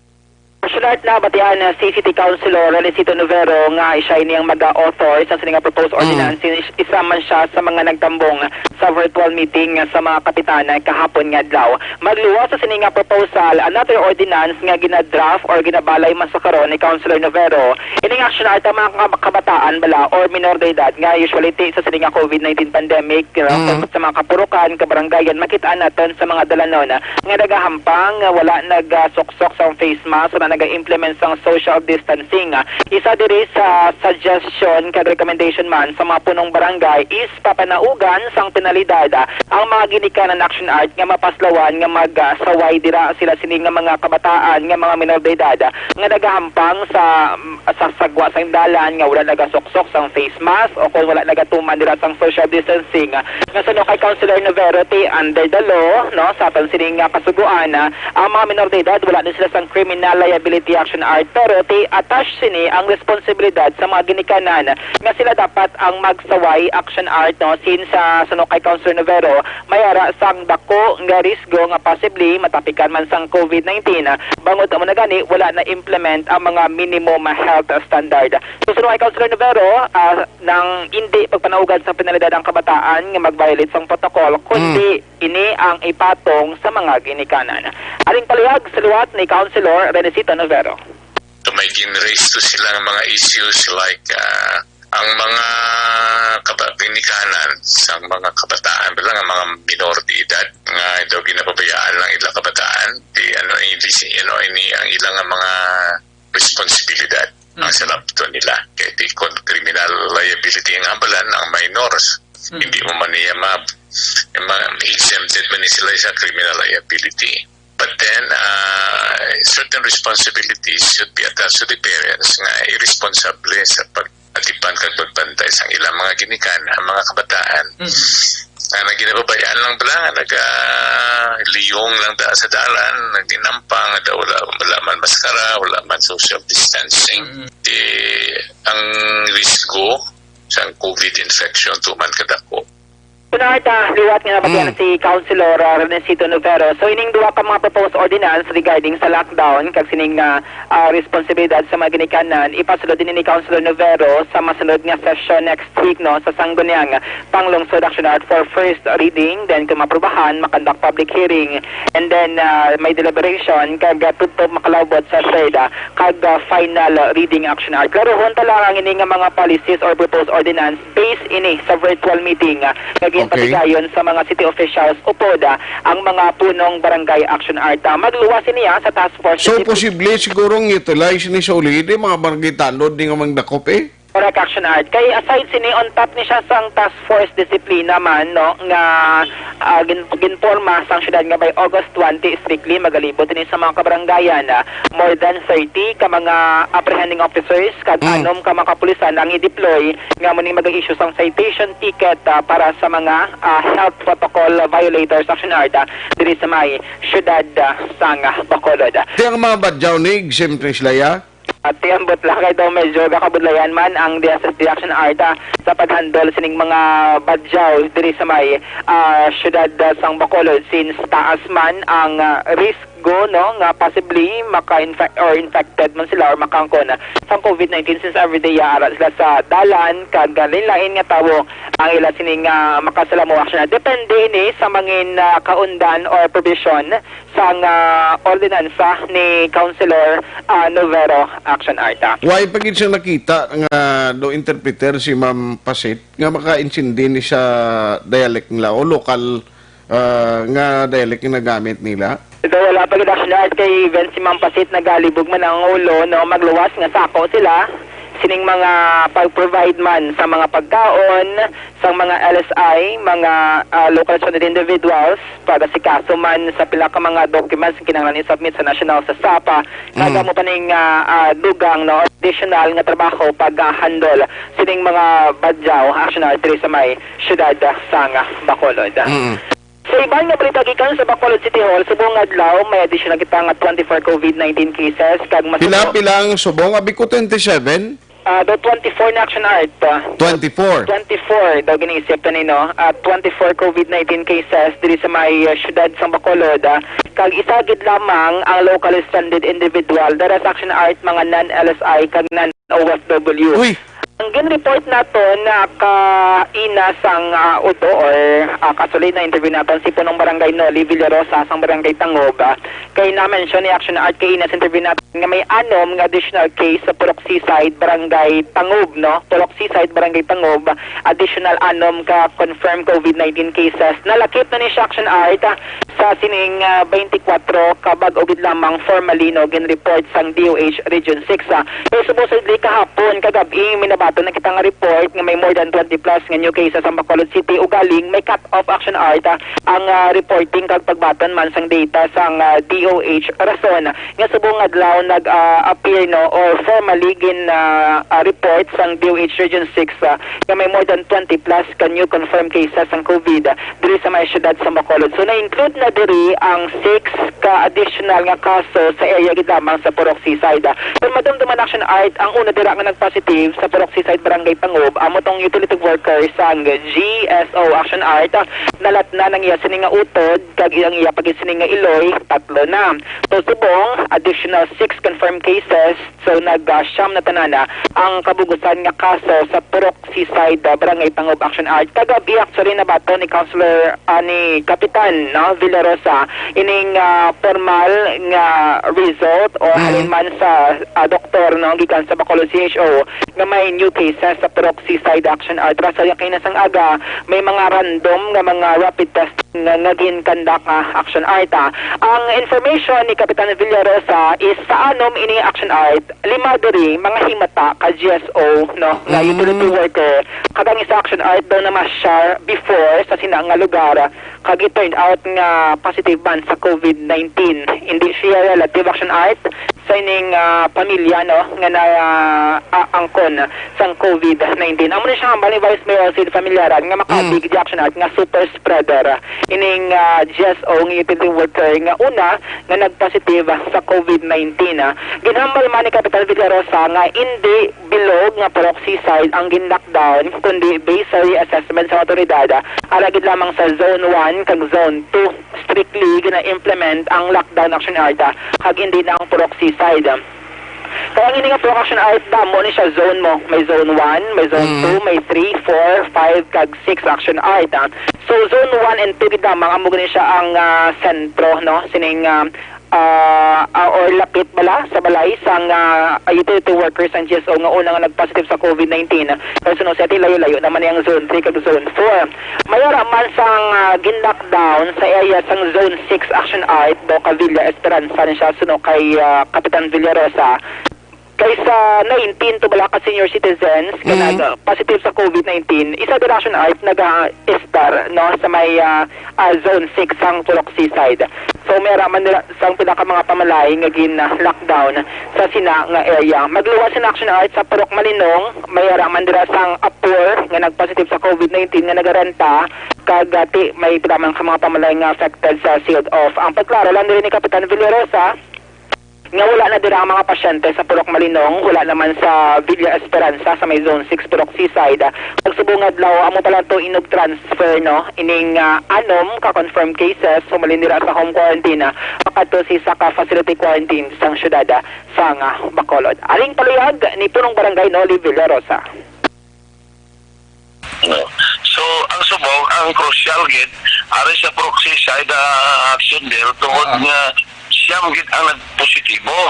Sunod na batian si City Councilor Renisito Novero nga siya niyang mag-author sa sining proposed ordinance. Isa man siya sa mga nagtambong sa virtual meeting sa mga kapitan kahapon nga adlaw. Magluwas sa sining proposal another ordinance nga gina-draft or ginabalay man sa karon ni Councilor Novero. Ining action art mga kabataan bala or minor de edad nga usually sa sining COVID-19 pandemic sa mga kapurukan, kabarangayan makita naton sa mga dalanon nga nagahampang wala nagsuksok sa face mask na nag-implement sang social distancing. Isa diri sa suggestion kag recommendation man sa mga punong barangay is papanaugan sang penalidad ang mga ginikanan action art nga mapaslawan nga magsaway dira sila sining nga mga kabataan nga mga minor de edad nga nagahampang sa sagwa sang dalan nga wala nagasuksok sang face mask o kung wala nagatuman dira sang social distancing. Nga sano kay Councilor Novero under the law no sa aton sining kasuguan ang mga minor de edad wala din sila sang criminal liability responsibility action art pero attach sini ang responsibilidad sa mga ginikanan nga sila dapat ang magsaway action art no since sa kay Councilor Novero mayara sang dako nga risgo nga possibly matapikan man sang COVID-19 bangod mo na gani wala na implement ang mga minimum health standard. So kay Councilor Novero nang hindi pagpanaugan sa penalidad ang kabataan nga mag-violate sang protocol kundi ini ang ipatong sa mga ginikanan. Aring palihag sa liwat ni Councilor Renesito Novero. So may gin-raise to silang mga issues like ang mga ginikanan sa mga kabataan bilang ang mga minor de edad nga daw ginapabayaan lang ilang kabataan di ini ang ilang mga responsibilidad ang salapto nila kaya di criminal liability ang ambalan ang minors hindi mo man niya exempted man sila sa criminal liability. But then, certain responsibilities should be attached to the parents nga irresponsible sa pag-atipan kag pagbantay sa ilang mga ginikan, ang mga kabataan. Naginababayaan lang pala, nagliyong lang sa dalan, nagdinampang, wala man maskara, wala man social distancing. Ang risgo sa COVID infection tuman kadako. Kunarta, liwat nga napagyan si Councilor Renesito Novero. So, ining duwa ka mga proposed ordinance regarding sa lockdown, kag sining responsibilidad sa mga ginikanan, ipasulod din ni Councilor Novero sa masunod nga session next week, no, sa Sangguniang Panglungsod Action Art for first reading, then kung maprobahan, makandak public hearing, and then may deliberation, kag tutog makalawbot sa third, kag final reading action art. Klaro, honta lang ang ining mga policies or proposed ordinance based ini sa virtual meeting, patigayon sa mga city officials upod ang mga punong barangay action art. Magluwas niya sa task force. So, posible sigurong utilize ni sa ulid, mga barangay tanod, di nga magdakop Correct action art. Kay aside sini on top ni siya sang task force discipline naman no nga ginporma sang syudad nga by August 20 strictly magalibot ni sa mga kabarangayan more than 30 ka mga apprehending officers kag anom ka mga kapulisan ang i-deploy nga muning mag-issue sang citation ticket para sa mga health protocol violators action art diri sa may syudad sang Bacolod. Tiyang mga badyaw ni siyempre sila ya? At tiyambot lang kayo daw medyo kakabudlayan man ang DSSD Action Art sa paghandle sining mga badyaw diri sa may syudad sang Bacolod since taas man ang risk no nga possibly maka-infect or infected man sila or makangkon sa COVID-19 since everyday ara sila sa dalan kag lain nga tawo ang ila sining makasalamo action. Depende ni sa mangin kaundan or provision sang ordinansa ni Councilor Novero Action Art. Why pagid siya nakita nga do interpreter si Ma'am Pasit nga maka-insindi ni sa dialect nila o local nga dialect na gamit nila? So, wala pag action art kay event si Ma'am Pasit nagalibog man ang ulo no magluwas nga sako sila sining mga pag-provide man sa mga pagkaon sa mga LSI, mga local funded individuals para si kaso man sa pila ka mga documents kinahanglan i-submit sa national sa SAPA kada mo pa ning dugang no additional nga trabaho pag-handle sining mga badyaw action art sa may syudad sang Bacolod. Sa ibang nga balita gikan sa Bacolod City Hall, subong adlaw may additional kita nga 24 COVID-19 cases kag pila ang subong abi ko 27? Do 24 na action art. 24 daw giniisip no. 24 COVID-19 cases diri sa may syudad sang Bacolod. Kag isagid lamang ang locally stranded individual dara sa action art mga non-LSI kag non-OFW. Uy! Ang gin-report naton na kaina sang uto or kasulay na interview naton si punong barangay Noli Villarosa sang barangay Tangob. Kay na-mention ni Action Art kay ina sa interview natin nga may anom nga additional case sa Purok Seaside barangay Tangob no. Purok Seaside barangay Tangob, additional anom ka confirmed COVID-19 cases. Nalakip na ni Action Art sa sining 24 kabag-ogid lamang formally no gin-report sang DOH Region 6. Kay supposedly kahapon kagabi minabati ato nakita nga report nga may more than 20 plus nga new cases sa Bacolod City ugaling may cut-off action art ang reporting kag pagbaton man sang data sang DOH rason nga subong adlaw nag-appear no or formally gin report sang DOH Region 6 nga may more than 20 plus ka new confirmed cases sang COVID diri sa may syudad sa Bacolod. So na-include na diri ang 6 ka additional nga kaso sa area gid lamang sa Purok Seaside. Pero madumduman action art ang una dira nga nag-positive sa Purok Seaside Barangay Pangob amo tong utility worker sang GSO action art nalat na nang iya sini nga utod kag iyang iya pag sini nga iloy 3 na. So subong additional 6 confirmed cases so nag-siyam na tanana ang kabugusan nga kaso sa Purok Seaside Barangay Pangob action art. Kagabi actually nabato ni Councilor ni Kapitan no Villarosa ining formal nga result o halinman sa doktor no gikan sa Bacolod CHO nga may new cases sa Purok Seaside action art. Sa kinasang aga may mga random nga mga rapid test nga gin-conduct action art. Ang information ni Kapitan Villarosa is sa anom ini action art 5 diri mga himata ka GSO no nga utility worker kadang isa action art daw na ma-share before sa sinang nga lugar kag it turned out nga positive man sa COVID-19. Hindi siya relative action art sa ining pamilya no nga na angkon sang COVID-19. Amo ni siya ni Vice Mayor Sid Familiaran nga makabig di action art nga super spreader ining GSO nga utility worker nga una nga nagpositive sa COVID-19. Ginhambal man ni Kapitan Villarosa nga hindi bilog nga Purok Seaside ang gin-lockdown kundi based sa assessment sa otoridad aragid lamang sa Zone 1 kag Zone 2 strictly gina-implement ang lockdown action art kag hindi na ang Purok Seaside. Kaya ang ini nga Purok action art damo ni siya zone mo. May Zone 1, may Zone 2, may 3, 4, 5 kag 6 action art. So Zone 1 and 2 gidamang amo gani siya ang sentro no sining or lapit bala sa balay sang utility workers ang GSO nga una nga nagpositive sa COVID-19. Pero sunod sa layo-layo naman yung Zone 3 kag Zone 4. Mayara man sang gin-lockdown sa area sang Zone 6 action art do ka Villa Esperanza ni siya sunod kay Kapitan Villarosa. Kaysa 19 to bala ka senior citizens nga positive sa COVID-19, isa din action art nag-estar no sa may Zone 6 sang Purok Seaside. So mera man sang pinaka mga pamalay nga gin-lockdown sa sina nga area. Magluwas sa action art sa Purok Malinong, mayara man dira sang Apur nga nagpositive sa COVID-19 nga nagarenta kagati may pinamang mga pamalay nga affected sa sealed off. Ang pagklaro lang din ni Kapitan Villarosa nga wala na dira ang mga pasyente sa Purok Malinong, wala naman sa Villa Esperanza sa may Zone 6 Purok Seaside. Pagsubong adlaw amo pa lang to inog transfer no ining anom ka confirmed cases sumalin dira sa home quarantine pakato si sa facility quarantine sang syudad sang Bacolod. Aring paluyag ni punong barangay no Villarosa. So ang subong ang crucial gid ari sa Purok Seaside action bill tungod nga siyam gid ang nagpositibo.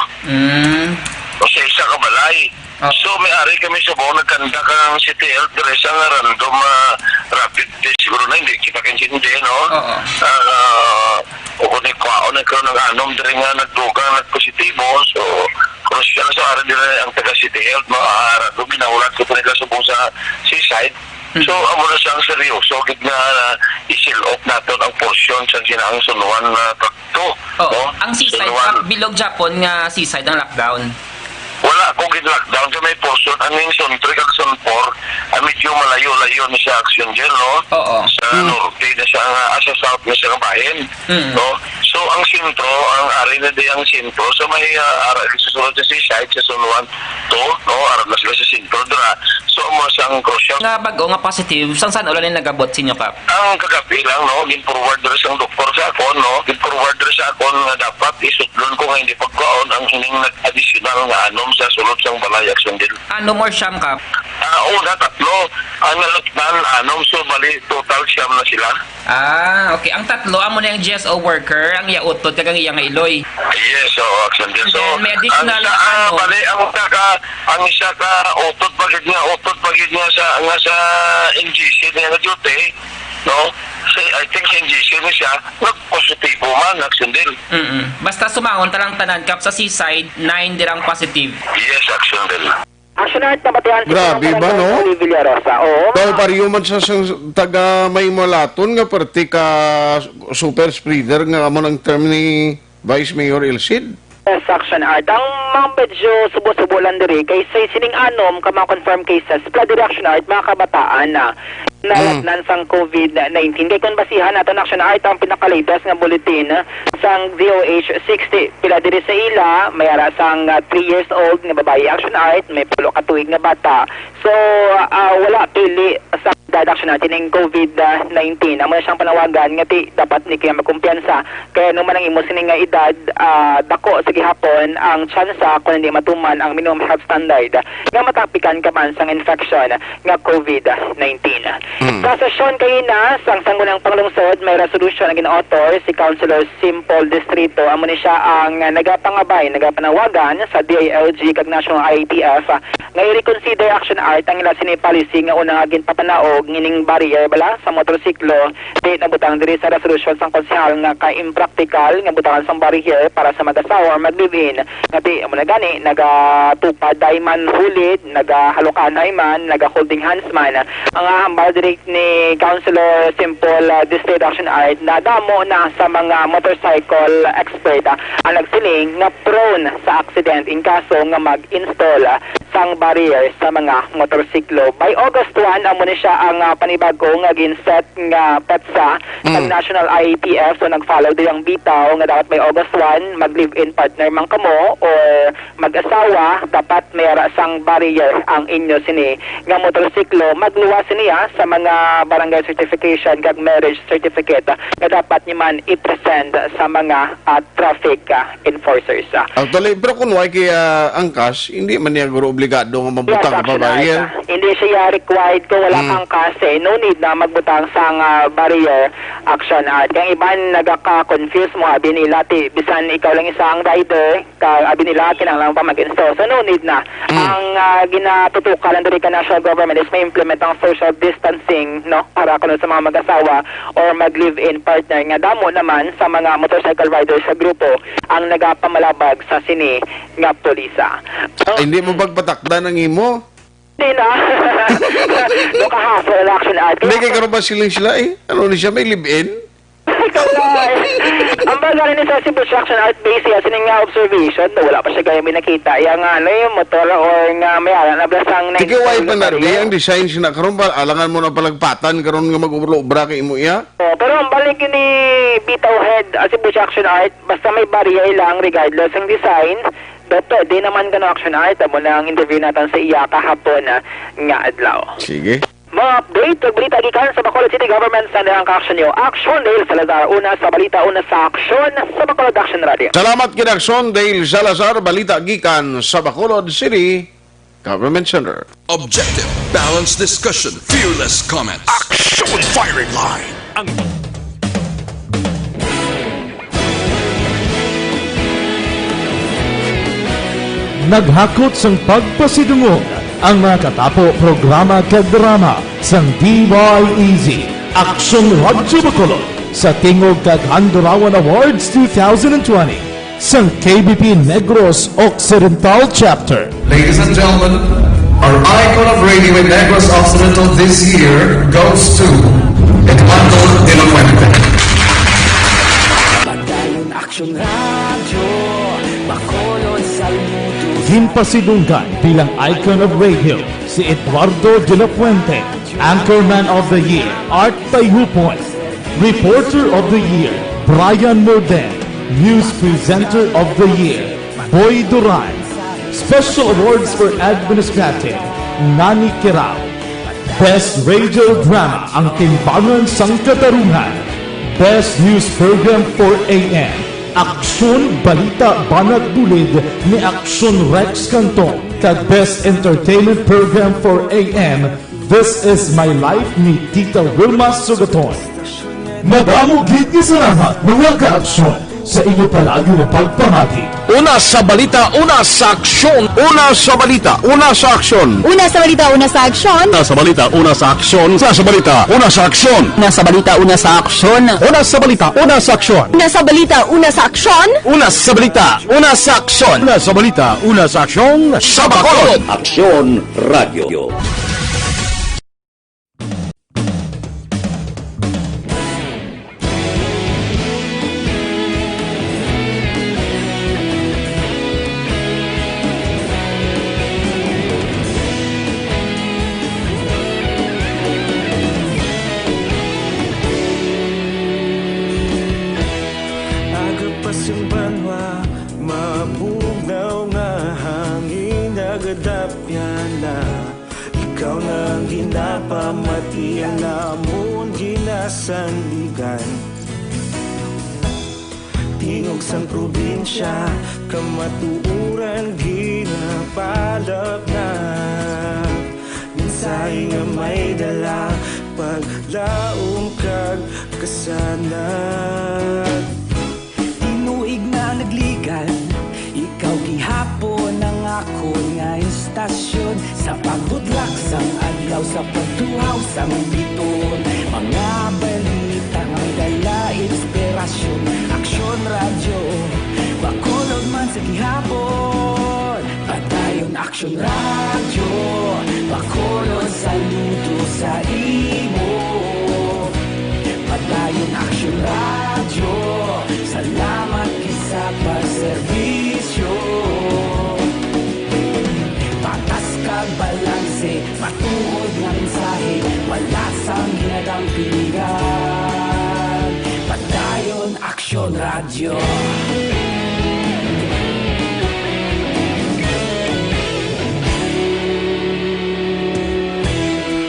O sa isa ka balay. So may ari kami sa buong nagkanda kang City Health dire sa random rapid test siguro na hindi kita kansindi no. O kung ikaw nagkaroon ng anom dire nga nagduga nagpositibo so crucial sa ari dire ang taga City Health no binaulat ko nila sa buong sa seaside. So, amo na siyang seryoso, gid nga i-seal off natin ang portion sa sinaang sunuan na tagto. Oo, ang seaside, bilog Japon nga seaside ang lockdown. Wala akong gin-lockdown sa may portion. Ang yung Zone 3 kag Zone 4, medyo malayo-layo na siya action dyan, no? Oo. Sa norte na siya, sa south na siya bahin. No? So, ang sintro, ang ari na di ang sintro, so may susunod sa seaside, sa Zone 1, 2, no? Arap na sila sa sintro, dira. So, mo siyang crucial. Nga bago, nga positive, saan ulan yung nagabot sa inyo, Kap? Ang kagabi lang, no? Gin-forward dira sa doktor sa akon, no? Gin-forward dira sa akon nga dapat isutlon ko nga hindi pagkaon ang hining additional nga anom sa sulod sang balay action din. Ano more siyam, Kap? Una, 3. Ang nalutnan, anom, so bali, total siyam na sila. Okay. Ang 3, amo na yung GSO worker, ang iautod, kagang iyang iloy. Yes, so, action din. So, may additional bali, ang isa ka, utod pagid niya sa NGC niya na duty, no? I think sa NGC niya siya, nag-positibo man, action din. Basta sumangon talang tanan, Kap, sa seaside, 9 dirang positive. Yes, action din. Action Art na batihan Grabe ba, no? Villarosa. Oo. Dahil pariyo man sa taga may malaton nga parte ka super spreader nga amo ng term ni Vice Mayor Elcid. Yes, Action Art. Ang mga medyo subo-subo lang diri kay sa sining anom ka mga confirmed cases pla Action Art mga kabataan na nalatnan sang COVID-19. Kaya kung basihan natin Action Art ang pinaka-latest nga bulletin sang DOH 60 pila diri sa ila mayara sang 3 years old nga babae Action Art may 10 ka tuig nga bata. So wala pili sa Action Art ning COVID-19. Amo na siyang panawagan nga dapat ni kaya magkumpiyansa kaya nung man ang imo sining nga edad dako sa gihapon ang tsansa kung hindi matuman ang minimum health standard nga matapikan ka man sang infection nga COVID-19. Sa sesyon kayo na sang Sangguniang Panglungsod may resolution ang gin-author si Councilor Simple Distrito. Amo ni siya ang nagapangabay, nagapanawagan sa DILG kag National IATF nga i-reconsider Action Art ang ila sini policy nga unang agin papanaog ngining barrier bala sa motorsiklo di nabutang diri sa resolution sang konsehal nga ka-impractical nga butangan sang barrier para sa mag-asawa or mag-live-in nga di amo na gani nagatupad dayman hulid nagahalukan man naga-holding hands man ang hambal diri ni Councilor Simple District Action Art na damo na sa mga motorcycle expert ang nagsiling nga prone sa accident in kaso nga mag-install sang barrier sa mga motorsiklo. By August 1, amo ni siya ang panibago nga ginset nga petsa ng National IATF. So nag-follow din ang bitaw nga dapat by August 1 mag-live-in partner man kamo or mag-asawa dapat mayara sang barrier ang inyo sini nga motorsiklo. Magluwas niya sa mga barangay certification kag marriage certificate nga dapat niyo man i-present sa mga traffic enforcers. Actually, pero kung why kaya angkas, hindi man niya guro obligado nga mabutang ka barrier. Hindi siya required kung wala kang kasi. No need na magbutang sang barrier Action Art. Kaya iban nagaka-confuse mo abi nila bisan ikaw lang isang rider abi nila kinahanglan pa mag-install. So no need na. Ang ginatutukan lang diri ka national government is may implement ang social distancing no para kuno sa mga mag-asawa or mag-live-in partner nga damo naman sa mga motorcycle riders sa grupo ang nagapamalabag sa sini nga pulisa. Hindi mo pagpatakda ng imo? Hindi na. No kahapon Action Art. Hindi kay karon ba sila eh? Ano ni siya may live-in? Ang bagay ni sa Cebu Action Art base yan sining nga observation no, wala pa siya gaya may nakita yung yung motor or nga may alam na blasang Sige, why pa na ang design siya na karon ba alangan mo na palagpatan karon nga mag-ubra kay imo iya? Pero ang balik ni Bitaw Head Cebu Action Art basta may barrier lang regardless ang design Dito, di naman gano'ng Action Art mo na ang interview natin sa iya kahapon nga adlaw. Sige. Mga update, balita gikan sa Bacolod City Government sa ang ka-action nyo. Action Dale Salazar, una sa balita, una sa aksyon sa Bacolod Action Radio. Salamat kina Action Dale Salazar, balita gikan sa Bacolod City Government Center. Objective, balanced discussion, fearless comments. Action Firing Line. Naghakot sang pagpasidungog ang mga katapo programa kag drama sang DYEZ Action Radyo Bacolod sa Tingog kag Handurawan Awards 2020 sang KBP Negros Occidental Chapter. Ladies and gentlemen, our icon of radio in Negros Occidental this year goes to Eduardo de la Fuente. Pagdayon Action Radio, Bacolod Saludo. Himpasidunggan bilang icon of radio si Eduardo de la Fuente, Anchorman of the Year, Art Tayhupon, Reporter of the Year, Brian Morden, News Presenter of the Year, Boy Duran, Special Awards for Administrative, Nani Kirao, Best Radio Drama ang Timbangan sang Katarungan, Best News Program for AM, Aksyon Balita Banat Bulid ni Aksyon Rex Canton kag Best Entertainment Program for AM, This Is My Life ni Tita Wilma Sugaton. Madamo gid ni salamat mga ka-aksyon sa inyo palagi na pagpamati. Una sa balita, una sa aksyon. Una sa balita, una sa aksyon. Una sa balita, una sa aksyon. Una sa balita, una sa aksyon. Una sa balita, una sa aksyon. Una sa balita, una sa aksyon. Una sa balita, una sa aksyon. Una sa balita, una sa aksyon. Una sa balita, una sa aksyon. Una sa balita, una sa aksyon. Sa Bacolod. Aksyon Radio. Agapas yung banwa, mabugnaw nga hangin agadapyan na. Ikaw na ang ginapamatian namon ginasandigan. Tingog sang probinsya, kamatuuran ginapalap na. Minsay nga may dala, paglaong kag kasanat. Tinuig na nagligan, ikaw gihapon ang ako nga istasyon. Sa pagbutlak sang adlaw, sa pagtuhaw sang biton. Mga balita nga may dala inspirasyon. Aksyon radyo, Bacolod man sa gihapon. Padayon aksyon radyo, Bacolod saludo sa imo. Padayon aksyon radyo, salamat kisa pagserbisyo. Patas kag balanse, matuod nga mensahe, wala sang hinadang piligan. Padayon aksyon radyo.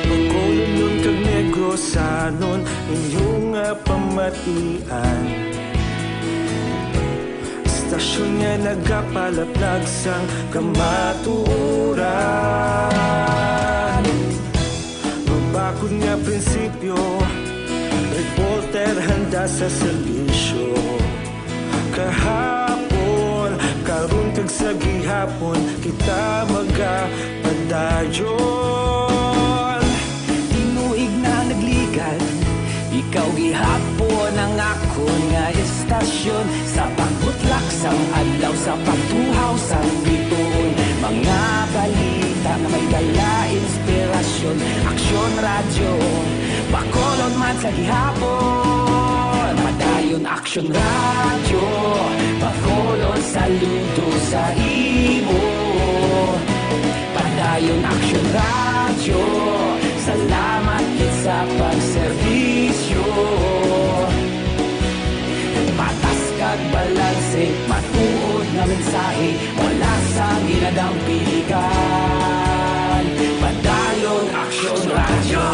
Bacolod nun kag Negrosanon, inyong pamatian. Istasyon nga nagapalaplag sang kamatuuran. Mabakod nga prinsipyo, reporter handa sa serbisyo. Kahapon, karon kag sa gihapon, kita magapadayon. Tinuig na nagligan, ikaw gihapon ang ako nga istasyon. Sa pagbutlak sang adlaw, sa pagtuhaw sang biton. Mga balita na may dala inspirasyon. Aksyon radyo, Bacolod man sa gihapon. Padayon aksyon radyo, Bacolod saludo sa imo. Padayon aksyon radyo, salamat kit sa pagserbisyo. Patas kag balanse, matuod nga mensahe, wala sang ginadang piligan. Padayon aksyon radyo.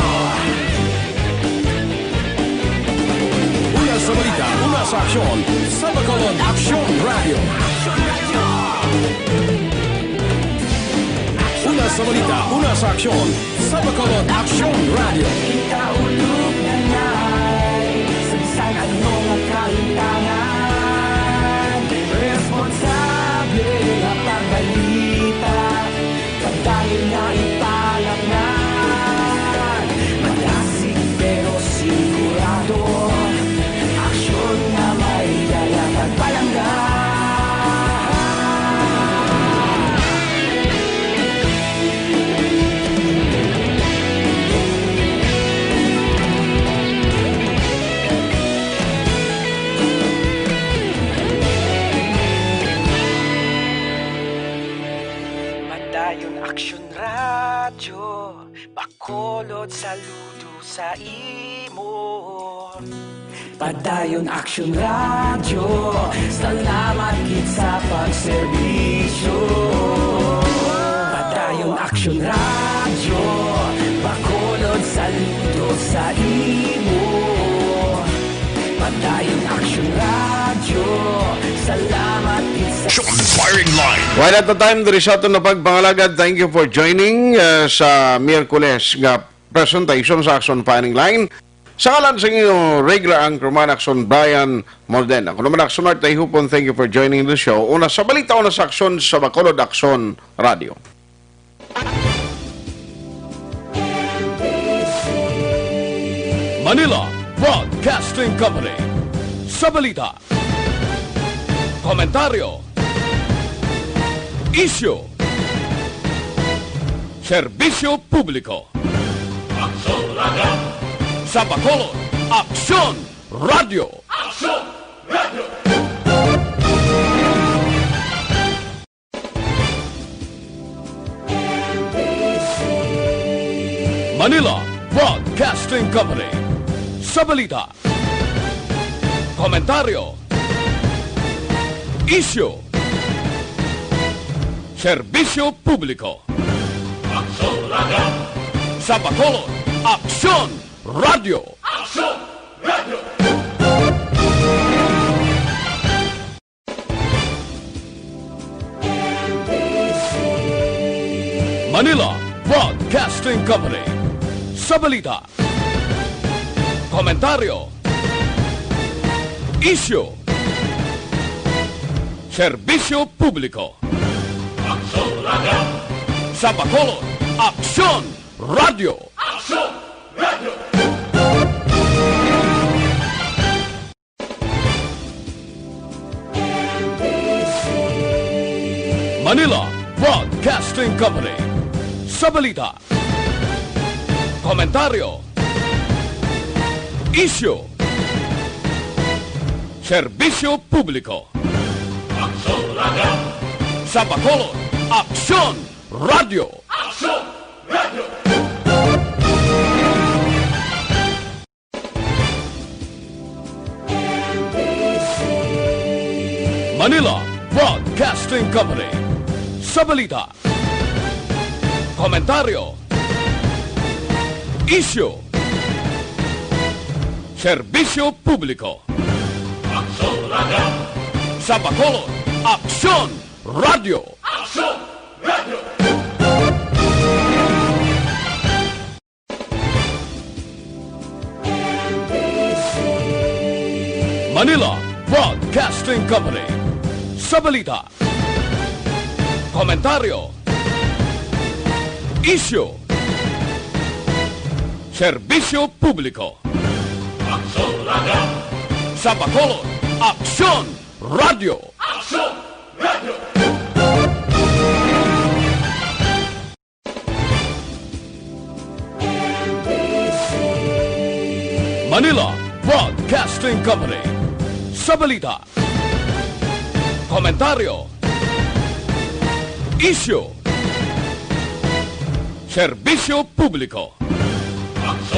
Una sa balita, una sa aksyon. Sa Bacolod, Aksyon Radio. Una sa balita, una sa aksyon. Sa Bacolod, Aksyon Radio. Ikaulog na na'y sabisan ano nga kalintangan. Responsable nga pagbalita, pagdayon na ipalaknan. Malasig pero sigurado, aksyon nga may dala pagpalanggan. Padayon aksyon radyo, Bacolod saludo sa imo. Padayon aksyon radyo, salamat kit sa pagserbisyo. Padayon aksyon radyo, Bacolod saludo sa imo. Padayon aksyon radyo, salamat kit sa Firing line. While at the time, there is ato na pagpangalagad. Thank you for joining sa Miyerkules nga presentation sa Action Firing Line. Sa kalan sa inyo, regular anchorman aksyon, Brian Molden. Ako naman aksyon, Art Hupon, thank you for joining the show. Una sa balita, una sa aksyon sa Bacolod Aksyon Radio. Manila Broadcasting Company. Sa balita, komentaryo, issue, serbisyo publiko. Aksyon Radio. Sa Bacolod, Aksyon Radio. Aksyon Radio. Manila Broadcasting Company. Sa balita, komentaryo, issue, serbisyo publiko. Aksyon Radio. Sa Bacolod, Aksyon Radio. Aksyon Radio. Manila Broadcasting Company. Sa balita, komentaryo, issue, serbisyo publiko. Aksyon Radio. Sa Bacolod, Aksyon Radio. Aksyon Radio. Manila Broadcasting Company. Sa balita, komentaryo, issue, serbisyo publiko. Aksyon Radio. Sa Bacolod, Aksyon Radio. Aksyon Radio. Manila Broadcasting Company. Sa balita, komentaryo, issue, serbisyo publiko. Aksyon Radio. Sa Bacolod, Aksyon Radio. Aksyon Radio. Manila Broadcasting Company. Sa balita, komentaryo, issue, serbisyo publiko. Aksyon Radio. Sa Bacolod, Aksyon Radio. Aksyon Radio. Manila Broadcasting Company. Sa balita, komentaryo, issue, serbisyo publiko.